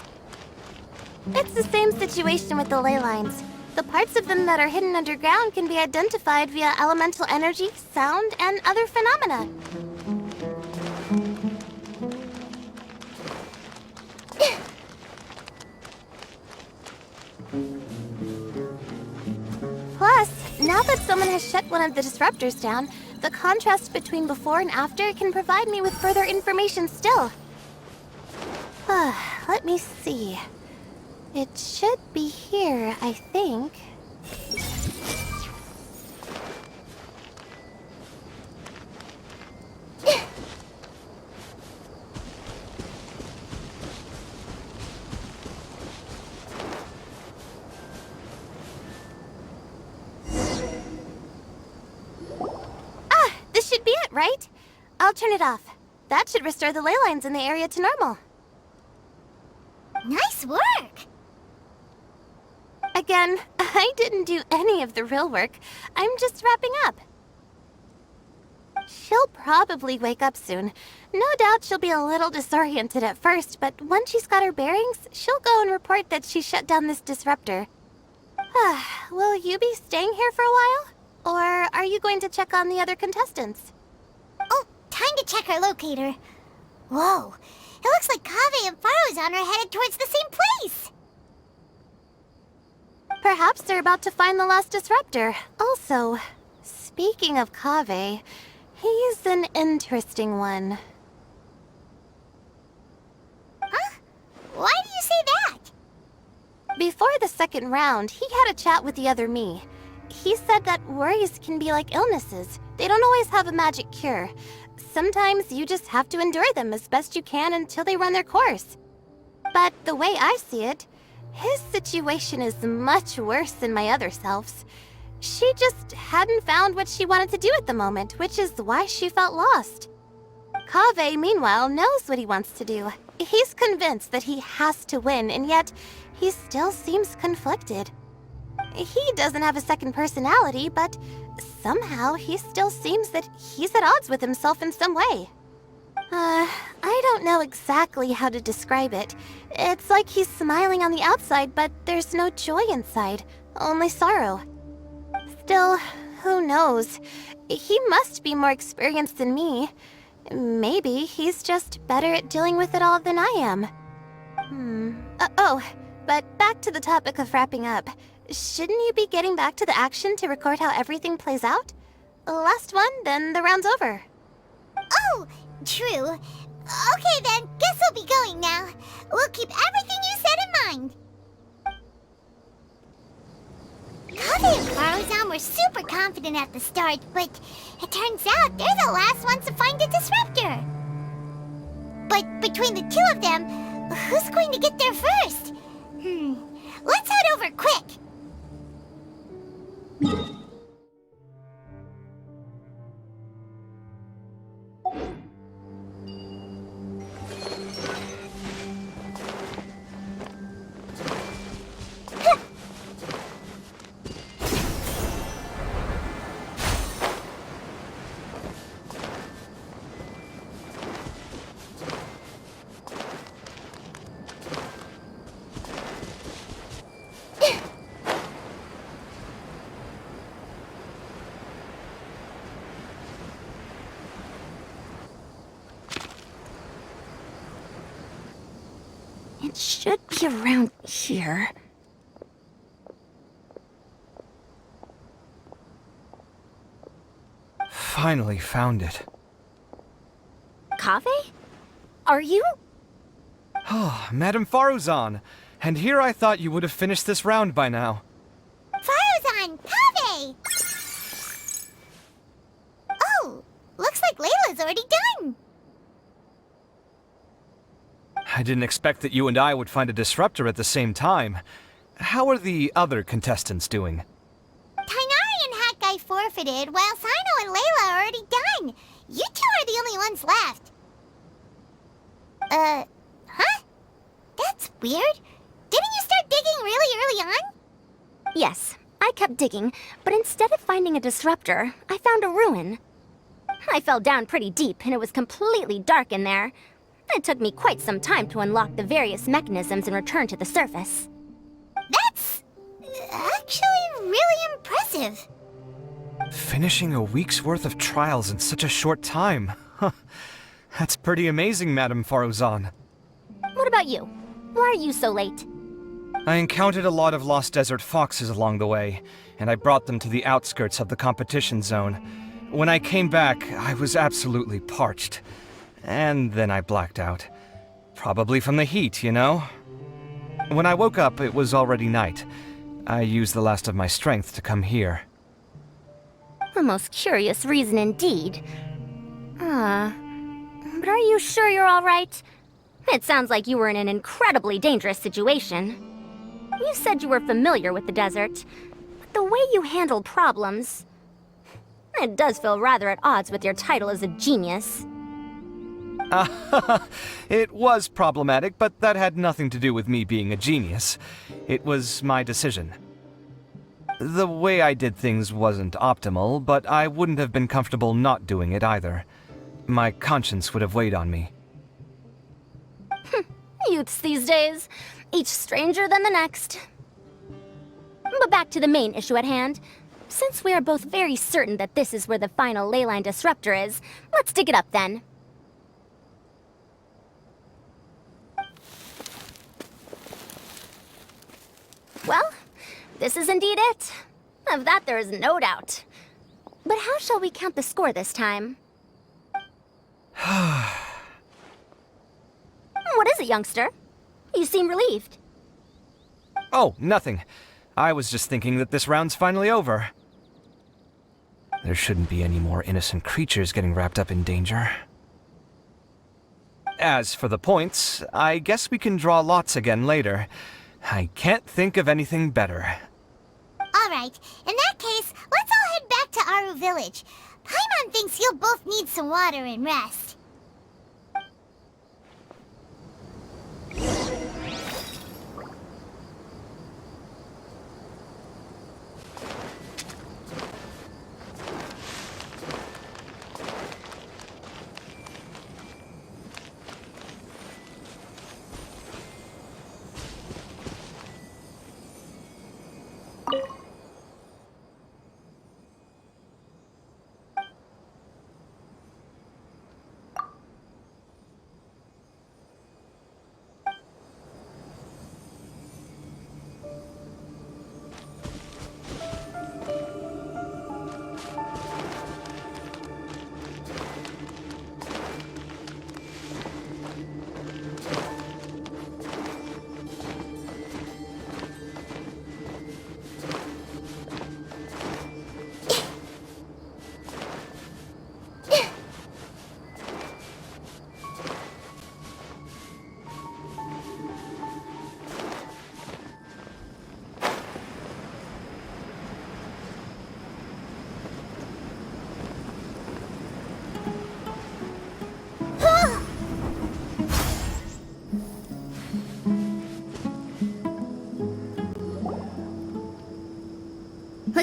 It's the same situation with the ley lines. The parts of them that are hidden underground can be identified via elemental energy, sound, and other phenomena. Plus, now that someone has shut one of the disruptors down, the contrast between before and after can provide me with further information still. Let me see. It should be here, I think. This should be it, right? I'll turn it off. That should restore the ley lines in the area to normal. Nice work! Again, I didn't do any of the real work. I'm just wrapping up. She'll probably wake up soon. No doubt she'll be a little disoriented at first, but once she's got her bearings, she'll go and report that she shut down this disruptor. Will you be staying here for a while? Or are you going to check on the other contestants? Oh, time to check our locator. Whoa, it looks like Kaveh and Farozan are headed towards the same place! Perhaps they're about to find the lost disruptor. Also, speaking of Kaveh, he's an interesting one. Huh? Why do you say that? Before the second round, he had a chat with the other me. He said that worries can be like illnesses. They don't always have a magic cure. Sometimes you just have to endure them as best you can until they run their course. But the way I see it, his situation is much worse than my other self's. She just hadn't found what she wanted to do at the moment, which is why she felt lost. Kaveh, meanwhile, knows what he wants to do. He's convinced that he has to win, and yet he still seems conflicted. He doesn't have a second personality, but somehow he still seems that he's at odds with himself in some way. I don't know exactly how to describe it. It's like he's smiling on the outside, but there's no joy inside, only sorrow. Still, who knows? He must be more experienced than me. Maybe he's just better at dealing with it all than I am. But back to the topic of wrapping up. Shouldn't you be getting back to the action to record how everything plays out? Last one, then the round's over. Oh, true. Okay then, guess we'll be going now. We'll keep everything you said in mind. Kaveh and Faruzan were super confident at the start, but it turns out they're the last ones to find a disruptor. But between the two of them, who's going to get there first? Let's head over quick. It should be around here. Finally found it. Kaveh? Are you? Oh, Madame Faruzan. And here I thought you would have finished this round by now. Faruzan, Kaveh! Oh, looks like Layla's already done. I didn't expect that you and I would find a disruptor at the same time. How are the other contestants doing? Tainari and Hat Guy forfeited, while Sino and Layla are already done. You two are the only ones left. Huh? That's weird. Didn't you start digging really early on? Yes, I kept digging, but instead of finding a disruptor, I found a ruin. I fell down pretty deep, and it was completely dark in there. It took me quite some time to unlock the various mechanisms and return to the surface. That's actually really impressive. Finishing a week's worth of trials in such a short time. Huh. That's pretty amazing, Madame Faruzan. What about you? Why are you so late? I encountered a lot of lost desert foxes along the way, and I brought them to the outskirts of the competition zone. When I came back, I was absolutely parched. And then I blacked out. Probably from the heat, you know? When I woke up, it was already night. I used the last of my strength to come here. A most curious reason indeed. But are you sure you're all right? It sounds like you were in an incredibly dangerous situation. You said you were familiar with the desert, but the way you handle problems... It does feel rather at odds with your title as a genius. It was problematic, but that had nothing to do with me being a genius. It was my decision. The way I did things wasn't optimal, but I wouldn't have been comfortable not doing it either. My conscience would have weighed on me. Youths these days, each stranger than the next. But back to the main issue at hand. Since we are both very certain that this is where the final leyline disruptor is, let's dig it up then. Well, this is indeed it. Of that there is no doubt. But how shall we count the score this time? What is it, youngster? You seem relieved. Oh, nothing. I was just thinking that this round's finally over. There shouldn't be any more innocent creatures getting wrapped up in danger. As for the points, I guess we can draw lots again later. I can't think of anything better. Alright, in that case, let's all head back to Aru Village. Paimon thinks you'll both need some water and rest.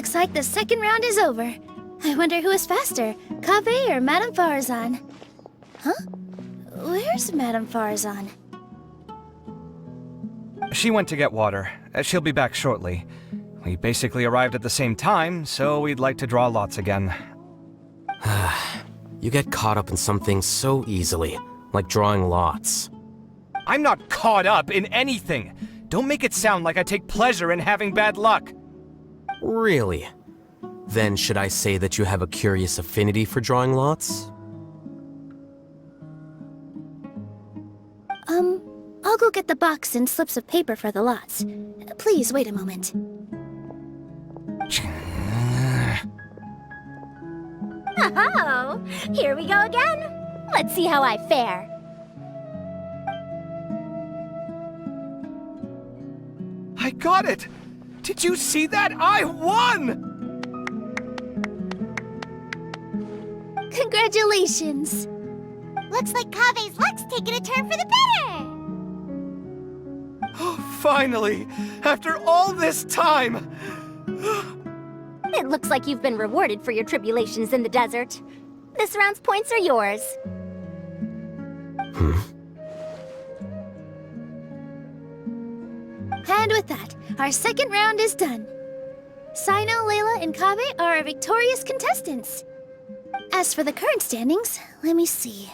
Looks like the second round is over. I wonder who is faster, Kaveh or Madame Farazan? Huh? Where's Madame Farazan? She went to get water. She'll be back shortly. We basically arrived at the same time, so we'd like to draw lots again. You get caught up in some things so easily, like drawing lots. I'm not caught up in anything! Don't make it sound like I take pleasure in having bad luck! Really? Then should I say that you have a curious affinity for drawing lots? I'll go get the box and slips of paper for the lots. Please wait a moment. Oh, here we go again. Let's see how I fare. I got it! Did you see that? I won! Congratulations! Looks like Kaveh's luck's taking a turn for the better! Oh, finally! After all this time! It looks like you've been rewarded for your tribulations in the desert. This round's points are yours. And with that, our second round is done. Sino, Layla, and Kaveh are our victorious contestants. As for the current standings, let me see.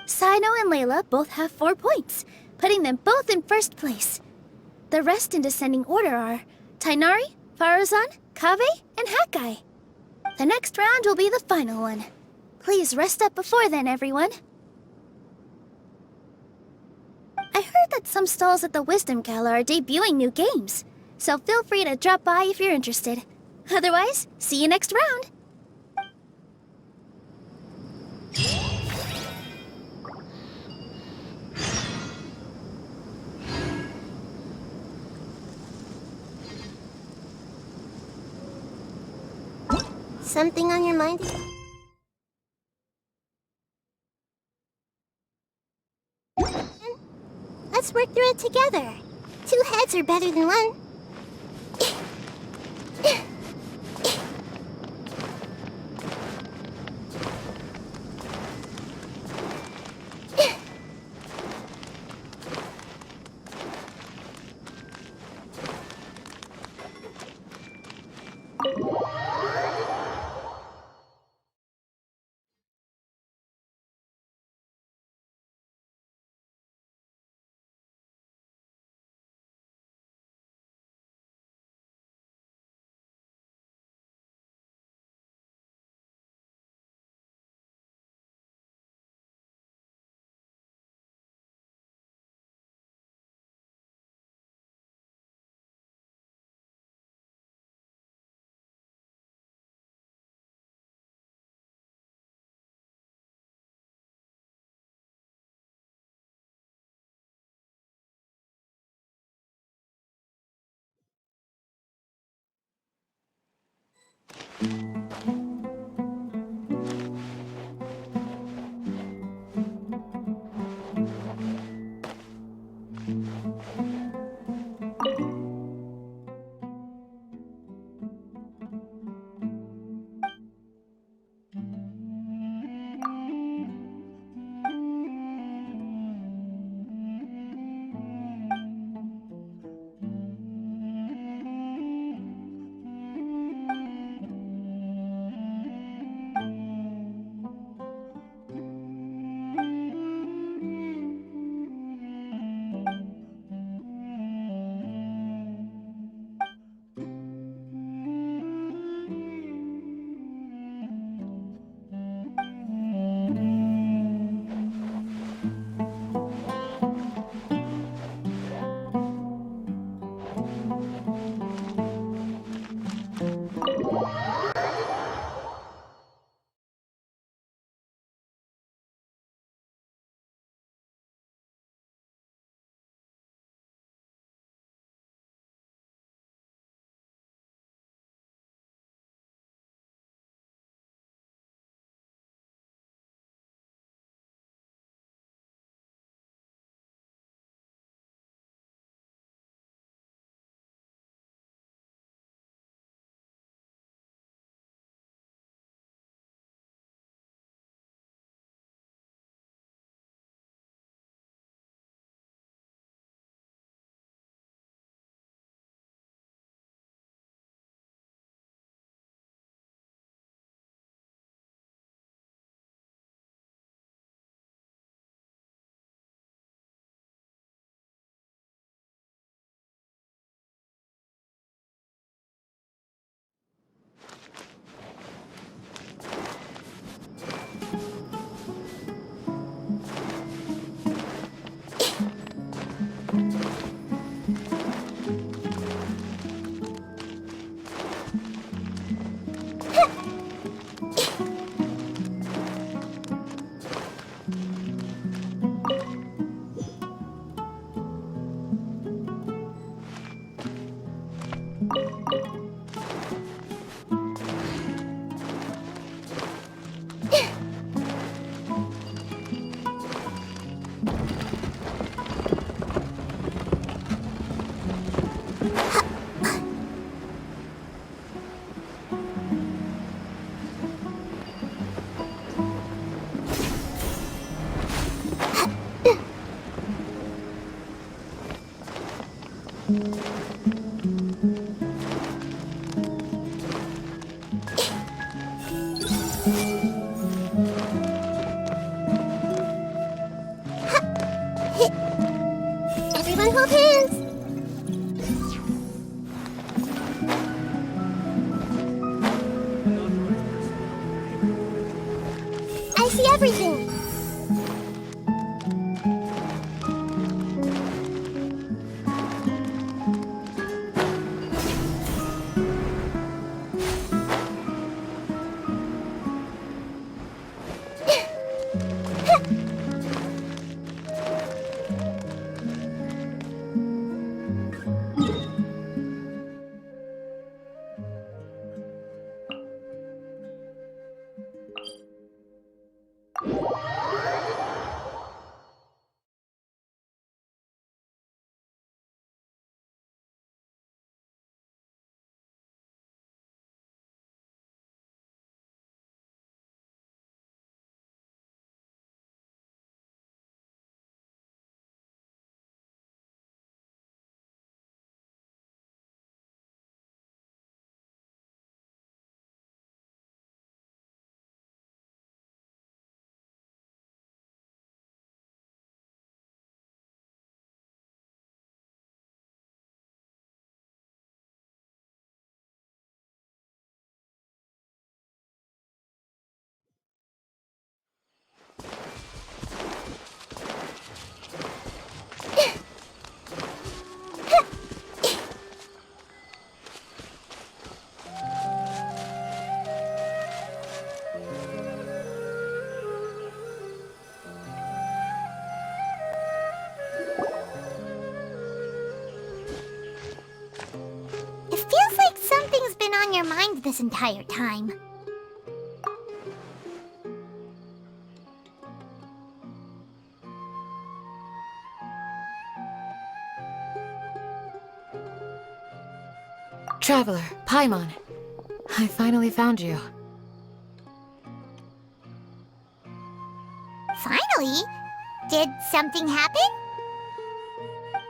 Sino and Layla both have 4 points, putting them both in first place. The rest in descending order are Tainari, Farazan, Kaveh, and Hakai. The next round will be the final one. Please rest up before then, everyone. I heard that some stalls at the Wisdom Gala are debuting new games, so feel free to drop by if you're interested. Otherwise, see you next round! Something on your mind? Let's work through it together. 2 heads are better than 1. Everyone hold hands! I see everything! It feels like something's been on your mind this entire time. Traveler, Paimon. I finally found you. Finally? Did something happen?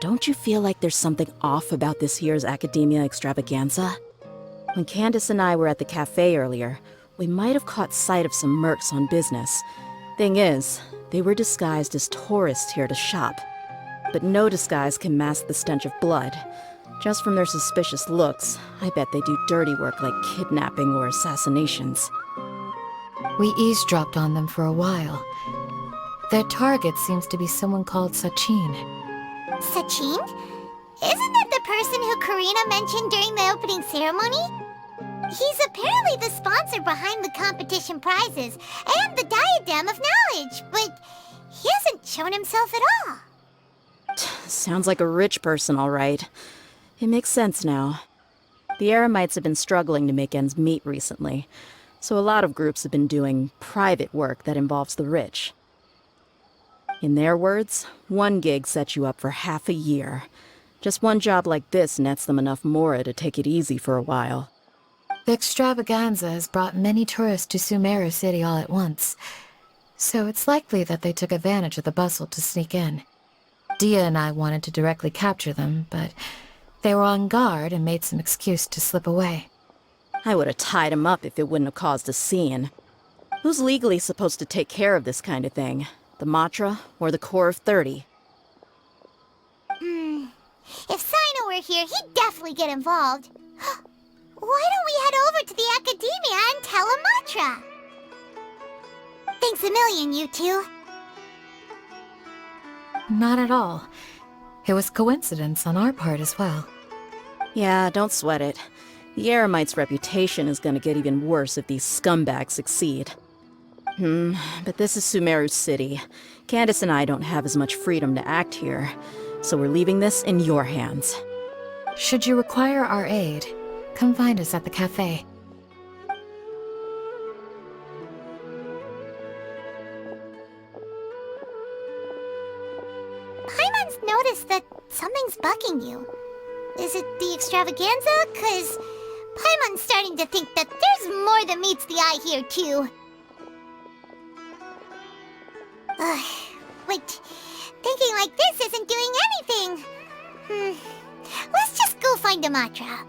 Don't you feel like there's something off about this year's Academia Extravaganza? When Candace and I were at the cafe earlier, we might have caught sight of some mercs on business. Thing is, they were disguised as tourists here to shop. But no disguise can mask the stench of blood. Just from their suspicious looks, I bet they do dirty work like kidnapping or assassinations. We eavesdropped on them for a while. Their target seems to be someone called Sachin. Sachin? Isn't that the person who Karina mentioned during the opening ceremony? He's apparently the sponsor behind the competition prizes and the Diadem of Knowledge, but he hasn't shown himself at all. Sounds like a rich person, all right. It makes sense now. The Eremites have been struggling to make ends meet recently, so a lot of groups have been doing private work that involves the rich. In their words, one gig sets you up for half a year. Just one job like this nets them enough mora to take it easy for a while. The extravaganza has brought many tourists to Sumeru City all at once, so it's likely that they took advantage of the bustle to sneak in. Dia and I wanted to directly capture them, but they were on guard and made some excuse to slip away. I would have tied him up if it wouldn't have caused a scene. Who's legally supposed to take care of this kind of thing? The Matra or the Corps of 30? If Sino were here, he'd definitely get involved. Why don't we head over to the Academia and tell Matra? Thanks a million, you two. Not at all. It was coincidence on our part as well. Yeah, don't sweat it. The Eremites' reputation is gonna get even worse if these scumbags succeed. But this is Sumeru's city. Candace and I don't have as much freedom to act here, so we're leaving this in your hands. Should you require our aid, come find us at the cafe. Paimon's noticed that something's bugging you. Is it the extravaganza? 'Cause Paimon's starting to think that there's more than meets the eye here, too. Wait, thinking like this isn't doing anything. Let's just go find Amatra.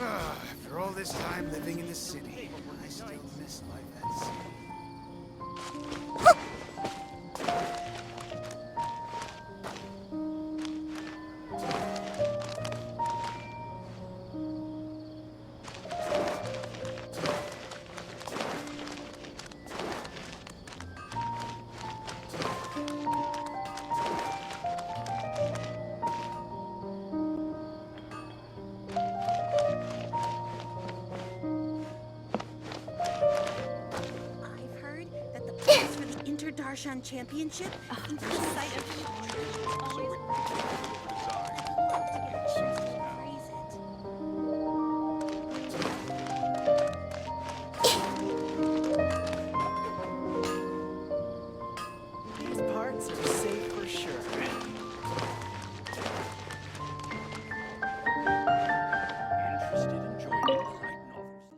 After all this time living in the city, I still miss life at sea. Darshan Championship includes the sight of These parts are safe for sure. Interested in joining the light novels?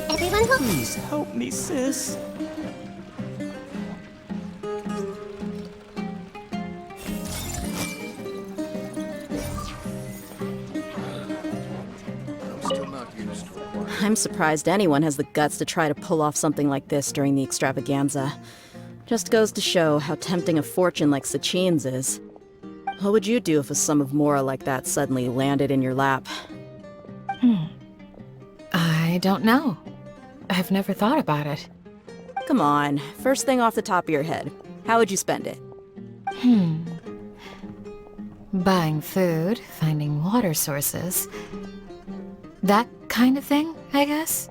Everyone will... Please help me, sis. I'm surprised anyone has the guts to try to pull off something like this during the extravaganza. Just goes to show how tempting a fortune like Sachin's is. What would you do if a sum of mora like that suddenly landed in your lap? I don't know. I've never thought about it. Come on, first thing off the top of your head. How would you spend it? Buying food, finding water sources. That kind of thing, I guess?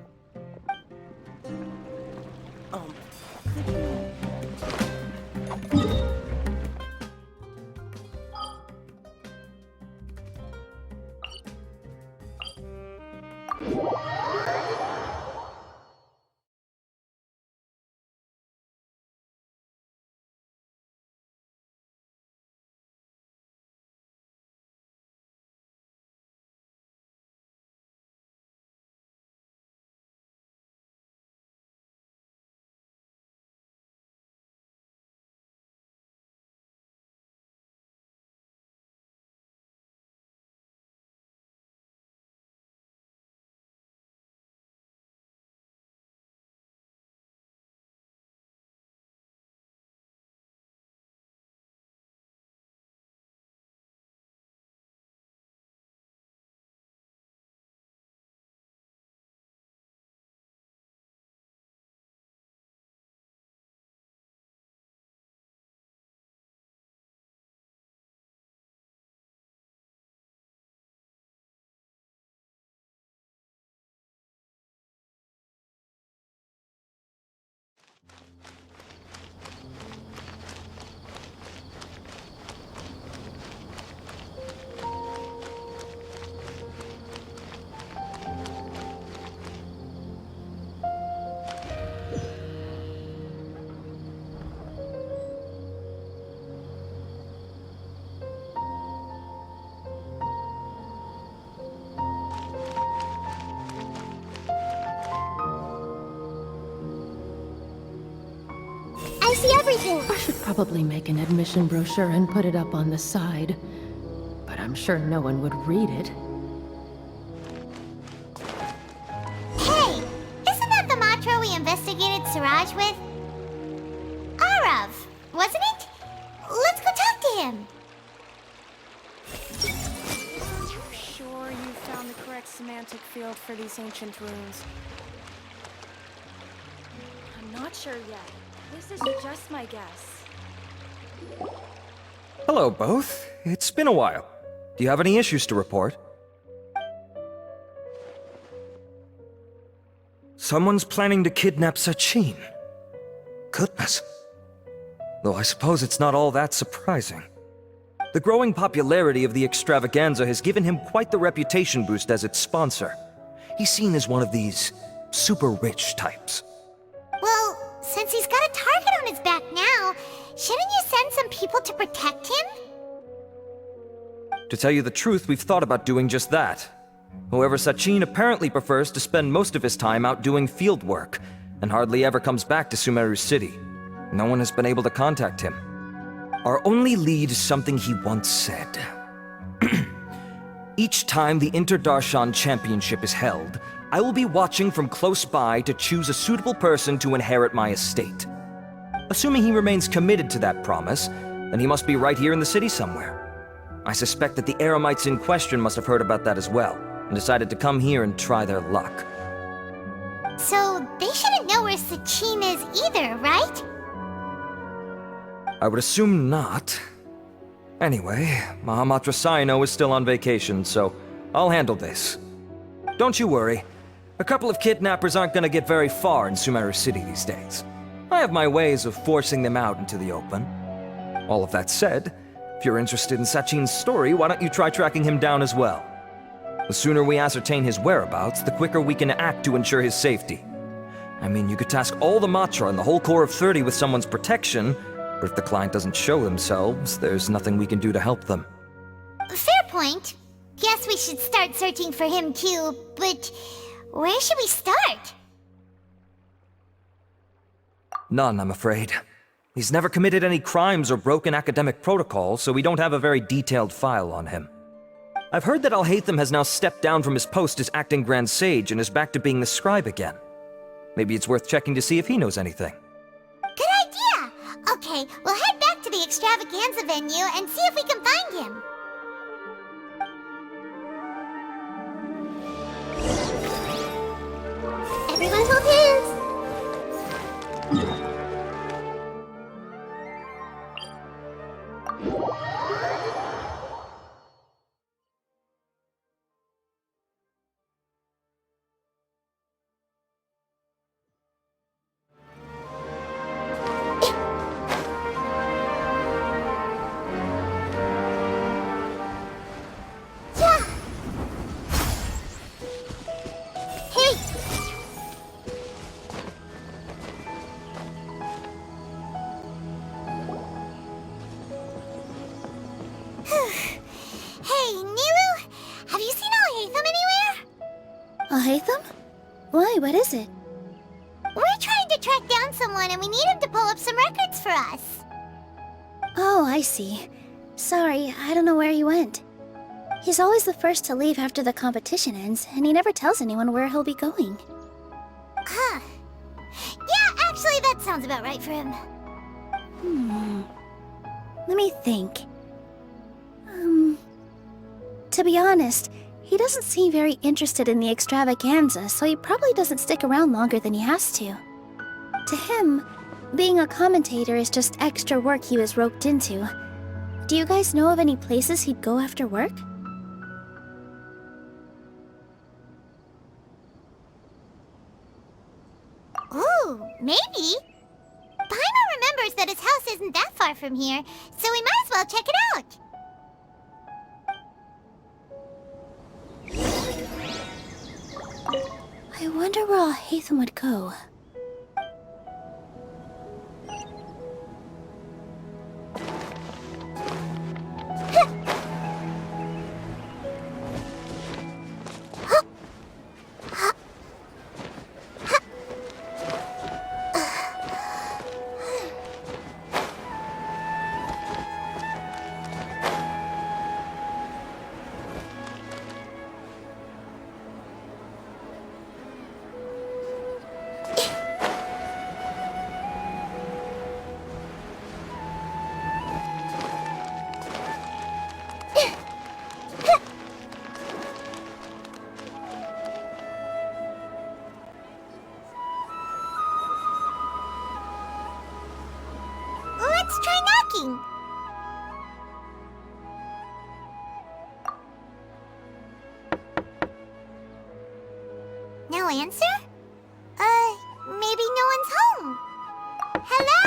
I should probably make an admission brochure and put it up on the side. But I'm sure no one would read it. Hey! Isn't that the Matra we investigated Siraj with? Arav, wasn't it? Let's go talk to him! Sure you found the correct semantic field for these ancient runes? I'm not sure yet. This is just my guess. Hello, both. It's been a while. Do you have any issues to report? Someone's planning to kidnap Sachin. Goodness. Though I suppose it's not all that surprising. The growing popularity of the extravaganza has given him quite the reputation boost as its sponsor. He's seen as one of these super rich types. Well, since he's got a target on his back now, shouldn't you send some people to protect him? To tell you the truth, we've thought about doing just that. However, Sachin apparently prefers to spend most of his time out doing field work, and hardly ever comes back to Sumeru City. No one has been able to contact him. Our only lead is something he once said. Each time the Inter-Darshan Championship is held, I will be watching from close by to choose a suitable person to inherit my estate. Assuming he remains committed to that promise, then he must be right here in the city somewhere. I suspect that the Eremites in question must have heard about that as well, and decided to come here and try their luck. So, they shouldn't know where Sachin is either, right? I would assume not. Anyway, Mahamatra Saino is still on vacation, so I'll handle this. Don't you worry. A couple of kidnappers aren't gonna get very far in Sumeru City these days. I have my ways of forcing them out into the open. All of that said, if you're interested in Sachin's story, why don't you try tracking him down as well? The sooner we ascertain his whereabouts, the quicker we can act to ensure his safety. I mean, you could task all the Matra and the whole Corps of 30 with someone's protection, but if the client doesn't show themselves, there's nothing we can do to help them. Fair point. Guess we should start searching for him too, but where should we start? None, I'm afraid. He's never committed any crimes or broken academic protocol, so we don't have a very detailed file on him. I've heard that Alhaitham has now stepped down from his post as acting Grand Sage and is back to being the scribe again. Maybe it's worth checking to see if he knows anything. Good idea! Okay, we'll head back to the extravaganza venue and see if we can find him. Everyone hold hands! Hey, Nilu, have you seen Alhaitham anywhere? Alhaitham? Why, what is it? We're trying to track down someone and we need him to pull up some records for us. Oh, I see. Sorry, I don't know where he went. He's always the first to leave after the competition ends, and he never tells anyone where he'll be going. Huh. Yeah, actually, that sounds about right for him. Let me think. To be honest, he doesn't seem very interested in the extravaganza, so he probably doesn't stick around longer than he has to. To him, being a commentator is just extra work he was roped into. Do you guys know of any places he'd go after work? Ooh, maybe. Paimon remembers that his house isn't that far from here, so we might as well check it out. I wonder where Alhaitham would go. answer? Maybe no one's home. Hello?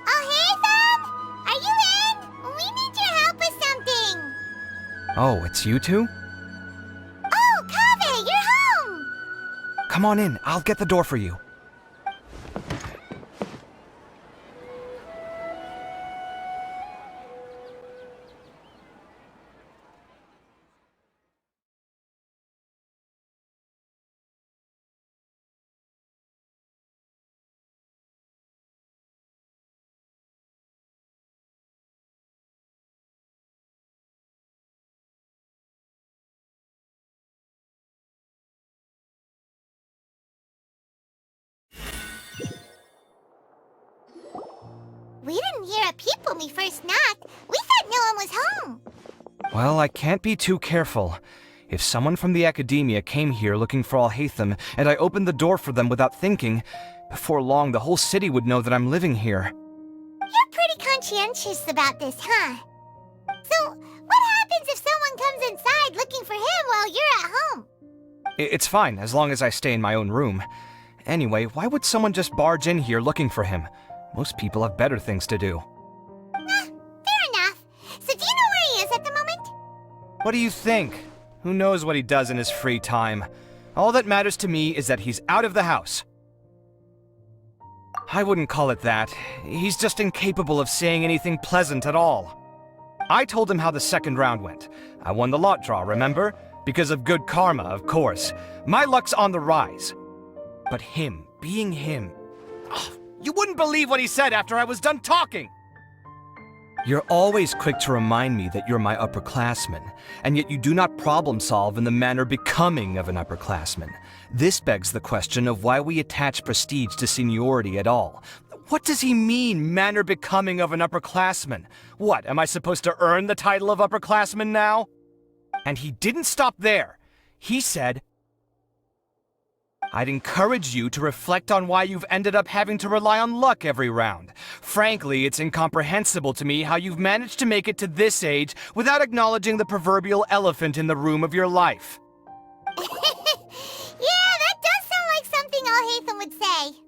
Oh, hey, Thumb! Are you in? We need your help with something. Oh, it's you two? Oh, Kaveh, you're home! Come on in, I'll get the door for you. We didn't hear a peep when we first knocked. We thought no one was home. Well, I can't be too careful. If someone from the Academia came here looking for Alhaitham, and I opened the door for them without thinking, before long the whole city would know that I'm living here. You're pretty conscientious about this, huh? So, what happens if someone comes inside looking for him while you're at home? It's fine, as long as I stay in my own room. Anyway, why would someone just barge in here looking for him? Most people have better things to do. Fair enough. So do you know where he is at the moment? What do you think? Who knows what he does in his free time? All that matters to me is that he's out of the house. I wouldn't call it that. He's just incapable of saying anything pleasant at all. I told him how the second round went. I won the lot draw, remember? Because of good karma, of course. My luck's on the rise. But him, being him... Oh, you wouldn't believe what he said after I was done talking! You're always quick to remind me that you're my upperclassman, and yet you do not problem solve in the manner becoming of an upperclassman. This begs the question of why we attach prestige to seniority at all. What does he mean, manner becoming of an upperclassman? What, am I supposed to earn the title of upperclassman now? And he didn't stop there. He said, I'd encourage you to reflect on why you've ended up having to rely on luck every round. Frankly, it's incomprehensible to me how you've managed to make it to this age without acknowledging the proverbial elephant in the room of your life. Yeah, that does sound like something Alhaitham would say.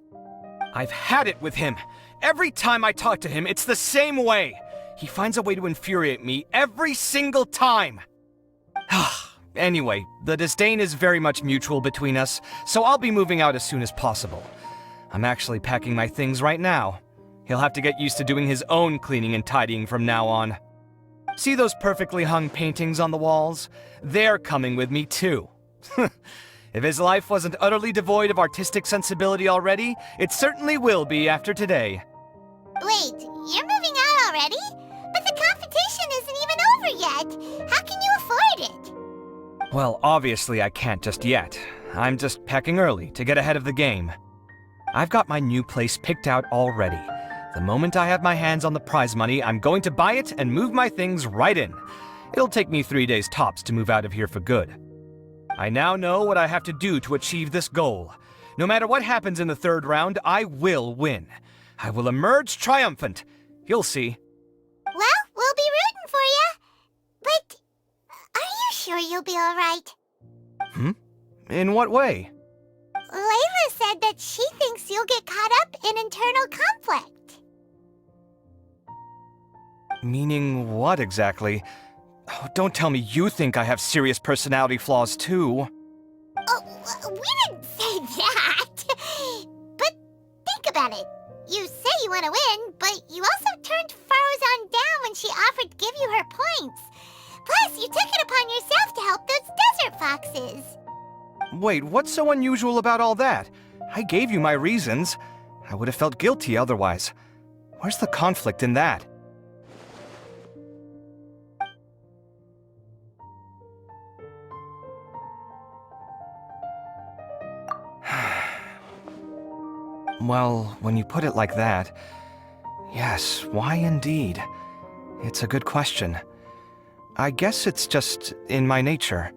I've had it with him. Every time I talk to him, it's the same way. He finds a way to infuriate me every single time. Anyway, the disdain is very much mutual between us, so I'll be moving out as soon as possible. I'm actually packing my things right now. He'll have to get used to doing his own cleaning and tidying from now on. See those perfectly hung paintings on the walls? They're coming with me too. If his life wasn't utterly devoid of artistic sensibility already, it certainly will be after today. Wait, you're moving out already? But the competition isn't even over yet. How can you afford it? Well, obviously I can't just yet. I'm just packing early to get ahead of the game. I've got my new place picked out already. The moment I have my hands on the prize money, I'm going to buy it and move my things right in. It'll take me 3 days tops to move out of here for good. I now know what I have to do to achieve this goal. No matter what happens in the third round, I will win. I will emerge triumphant. You'll see. Well, we'll be rooting for you. But are you sure you'll be alright? In what way? Layla said that she thinks you'll get caught up in internal conflict. Meaning what exactly? Oh, don't tell me you think I have serious personality flaws too. Oh, we didn't say that. But think about it. You say you want to win, but you also turned Farozan down when she offered to give you her points. Plus, you took it upon yourself to help those desert foxes. Wait, what's so unusual about all that? I gave you my reasons. I would have felt guilty otherwise. Where's the conflict in that? Well, when you put it like that, yes, why indeed? It's a good question. I guess it's just in my nature.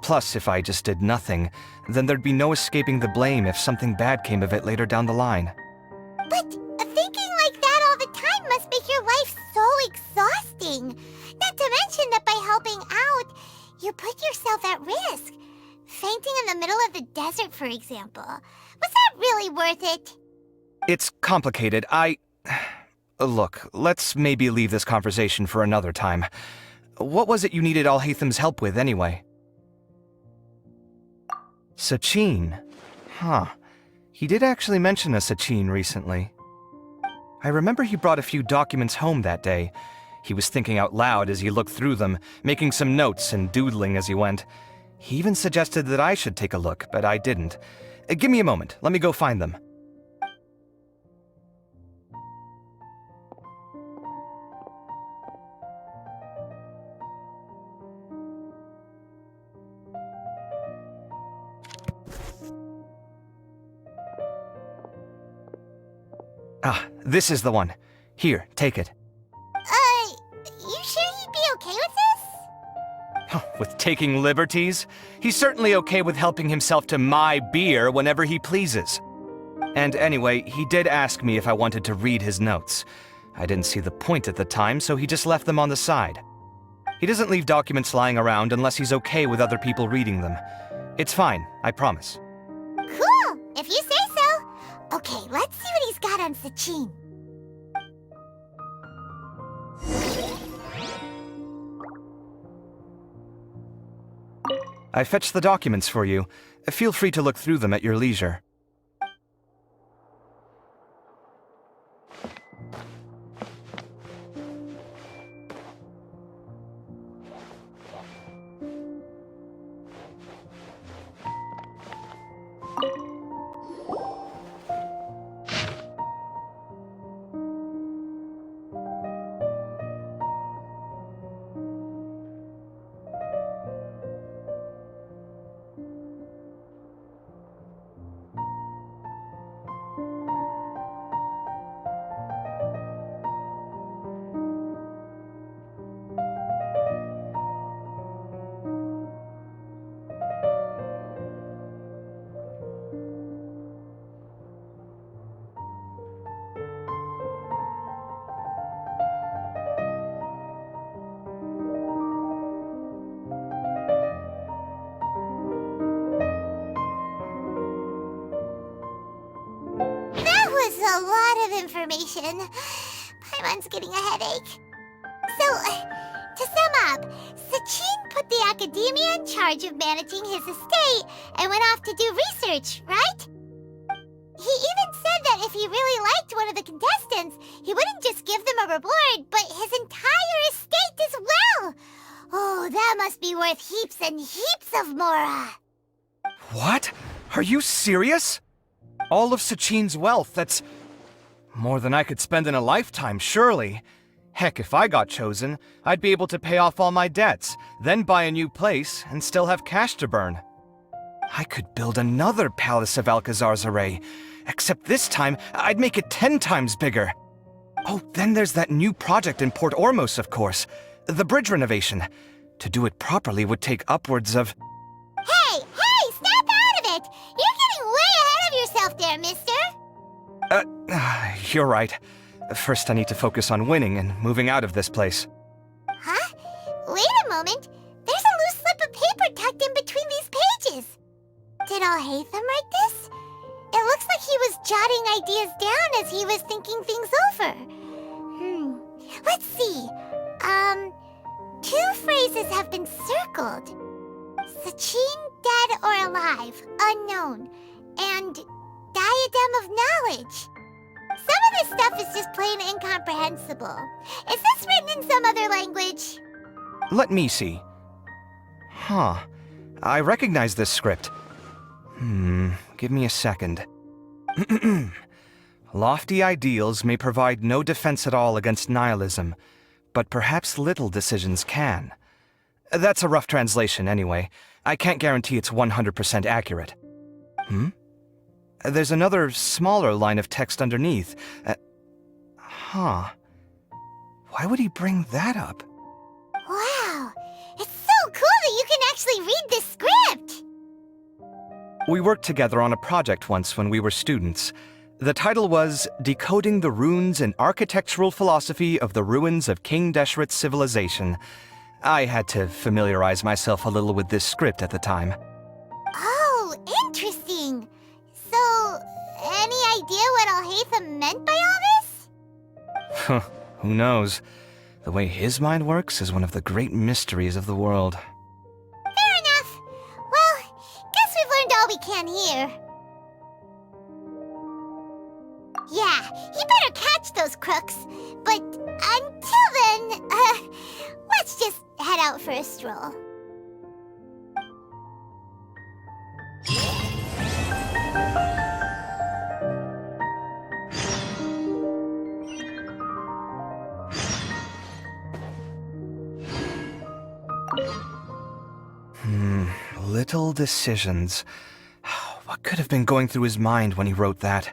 Plus, if I just did nothing, then there'd be no escaping the blame if something bad came of it later down the line. But thinking like that all the time must make your life so exhausting. Not to mention that by helping out, you put yourself at risk. Fainting in the middle of the desert, for example. Was that really worth it? It's complicated. Look, let's maybe leave this conversation for another time. What was it you needed Alhatham's help with, anyway? Sachin. Huh. He did actually mention a Sachin recently. I remember he brought a few documents home that day. He was thinking out loud as he looked through them, making some notes and doodling as he went. He even suggested that I should take a look, but I didn't. Give me a moment. Let me go find them. Ah, this is the one. Here, take it. You sure he'd be okay with this? With taking liberties? He's certainly okay with helping himself to my beer whenever he pleases. And anyway, he did ask me if I wanted to read his notes. I didn't see the point at the time, so he just left them on the side. He doesn't leave documents lying around unless he's okay with other people reading them. It's fine, I promise. Cool, if you say so. Okay, let's see what he's got on Sachin. I fetched the documents for you. Feel free to look through them at your leisure. A lot of information. Paimon's getting a headache. So, to sum up, Sachin put the academia in charge of managing his estate and went off to do research, right? He even said that if he really liked one of the contestants, he wouldn't just give them a reward, but his entire estate as well. Oh, that must be worth heaps and heaps of mora. What? Are you serious? All of Sachin's wealth, that's more than I could spend in a lifetime, surely. Heck, if I got chosen, I'd be able to pay off all my debts, then buy a new place, and still have cash to burn. I could build another Palace of Alcazar's array, except this time, I'd make it 10 times bigger. Oh, then there's that new project in Port Ormos, of course. The bridge renovation. To do it properly would take upwards of... Hey, snap out of it! You're getting way ahead of yourself there, mister! You're right. First I need to focus on winning and moving out of this place. Huh? Wait a moment. There's a loose slip of paper tucked in between these pages. Did Alhaitham write this? It looks like he was jotting ideas down as he was thinking things over. Let's see. 2 phrases have been circled. Sachin, dead or alive, unknown, and diadem of knowledge. Some of this stuff is just plain incomprehensible. Is this written in some other language? Let me see. Huh. I recognize this script. Give me a second. Lofty ideals may provide no defense at all against nihilism, but perhaps little decisions can. That's a rough translation anyway. I can't guarantee it's 100% accurate. There's another smaller line of text underneath. Why would he bring that up? Wow! It's so cool that you can actually read this script! We worked together on a project once when we were students. The title was Decoding the Runes and Architectural Philosophy of the Ruins of King Deshret's Civilization. I had to familiarize myself a little with this script at the time. meant by all this? Huh, who knows? The way his mind works is one of the great mysteries of the world. Fair enough. Well, guess we've learned all we can here. Yeah, you better catch those crooks. But until then, let's just head out for a stroll. Little decisions. What could have been going through his mind when he wrote that?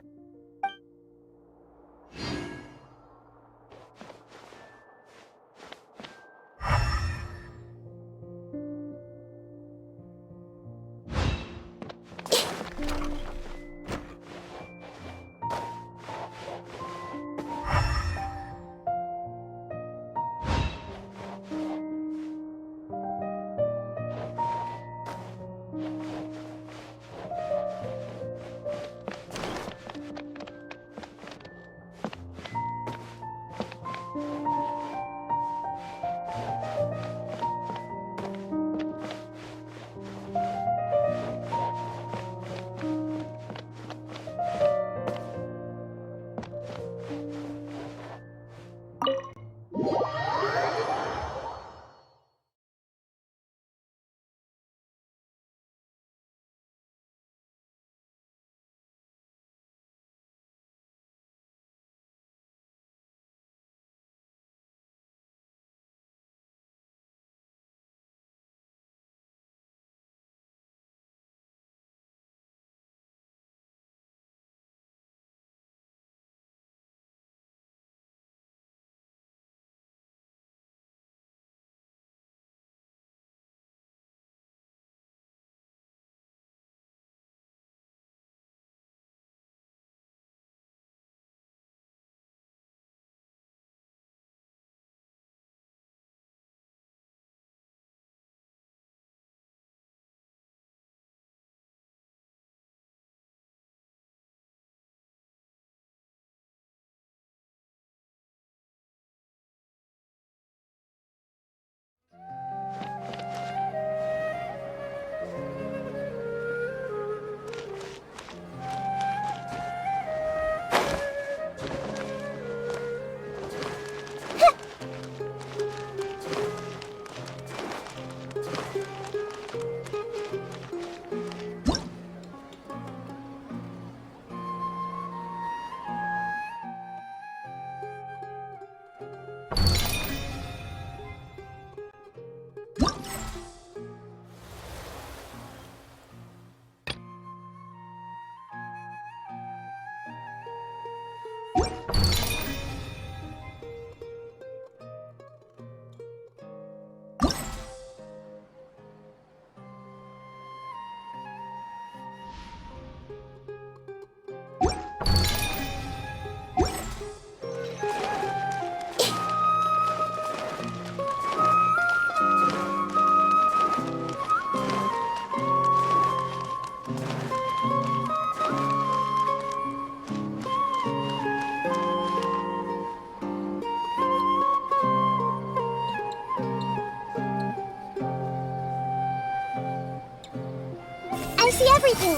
I see everything!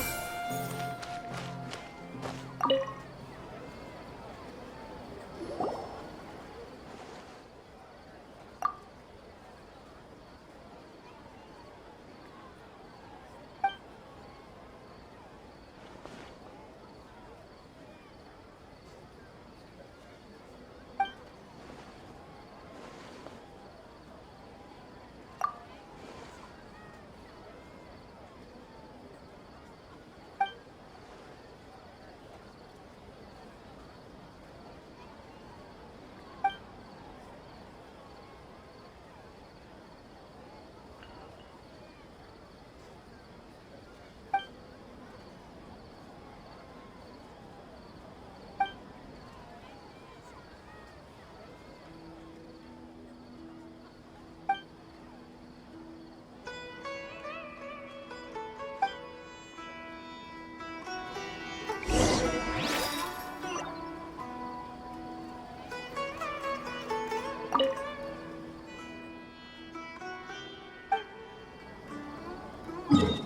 Everyone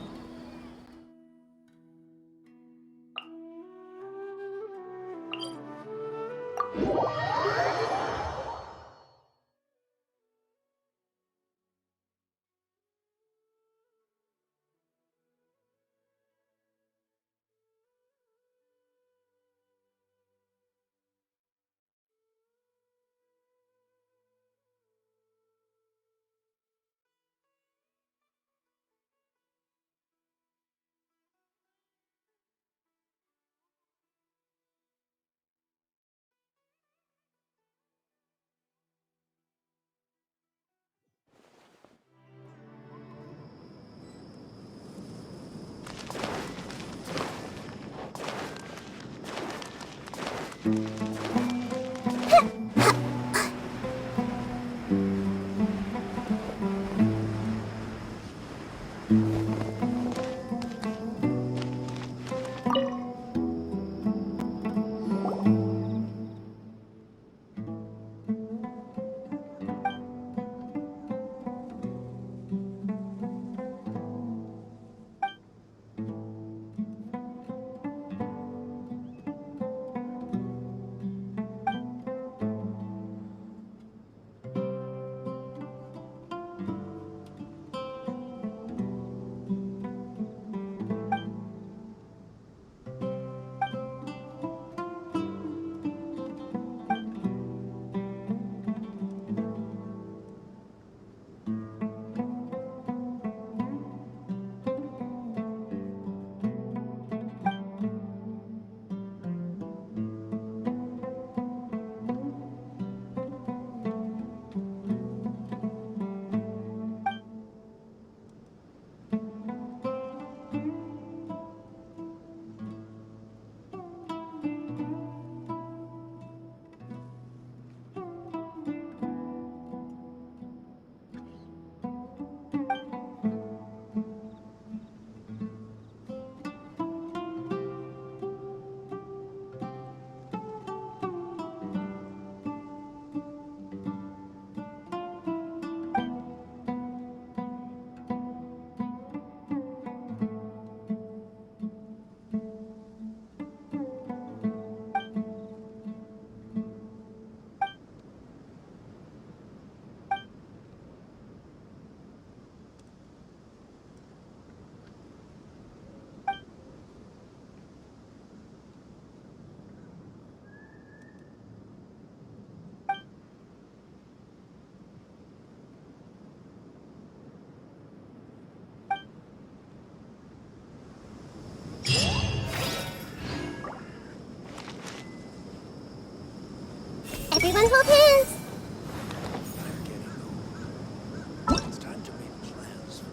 hold hands! It's time to make plans.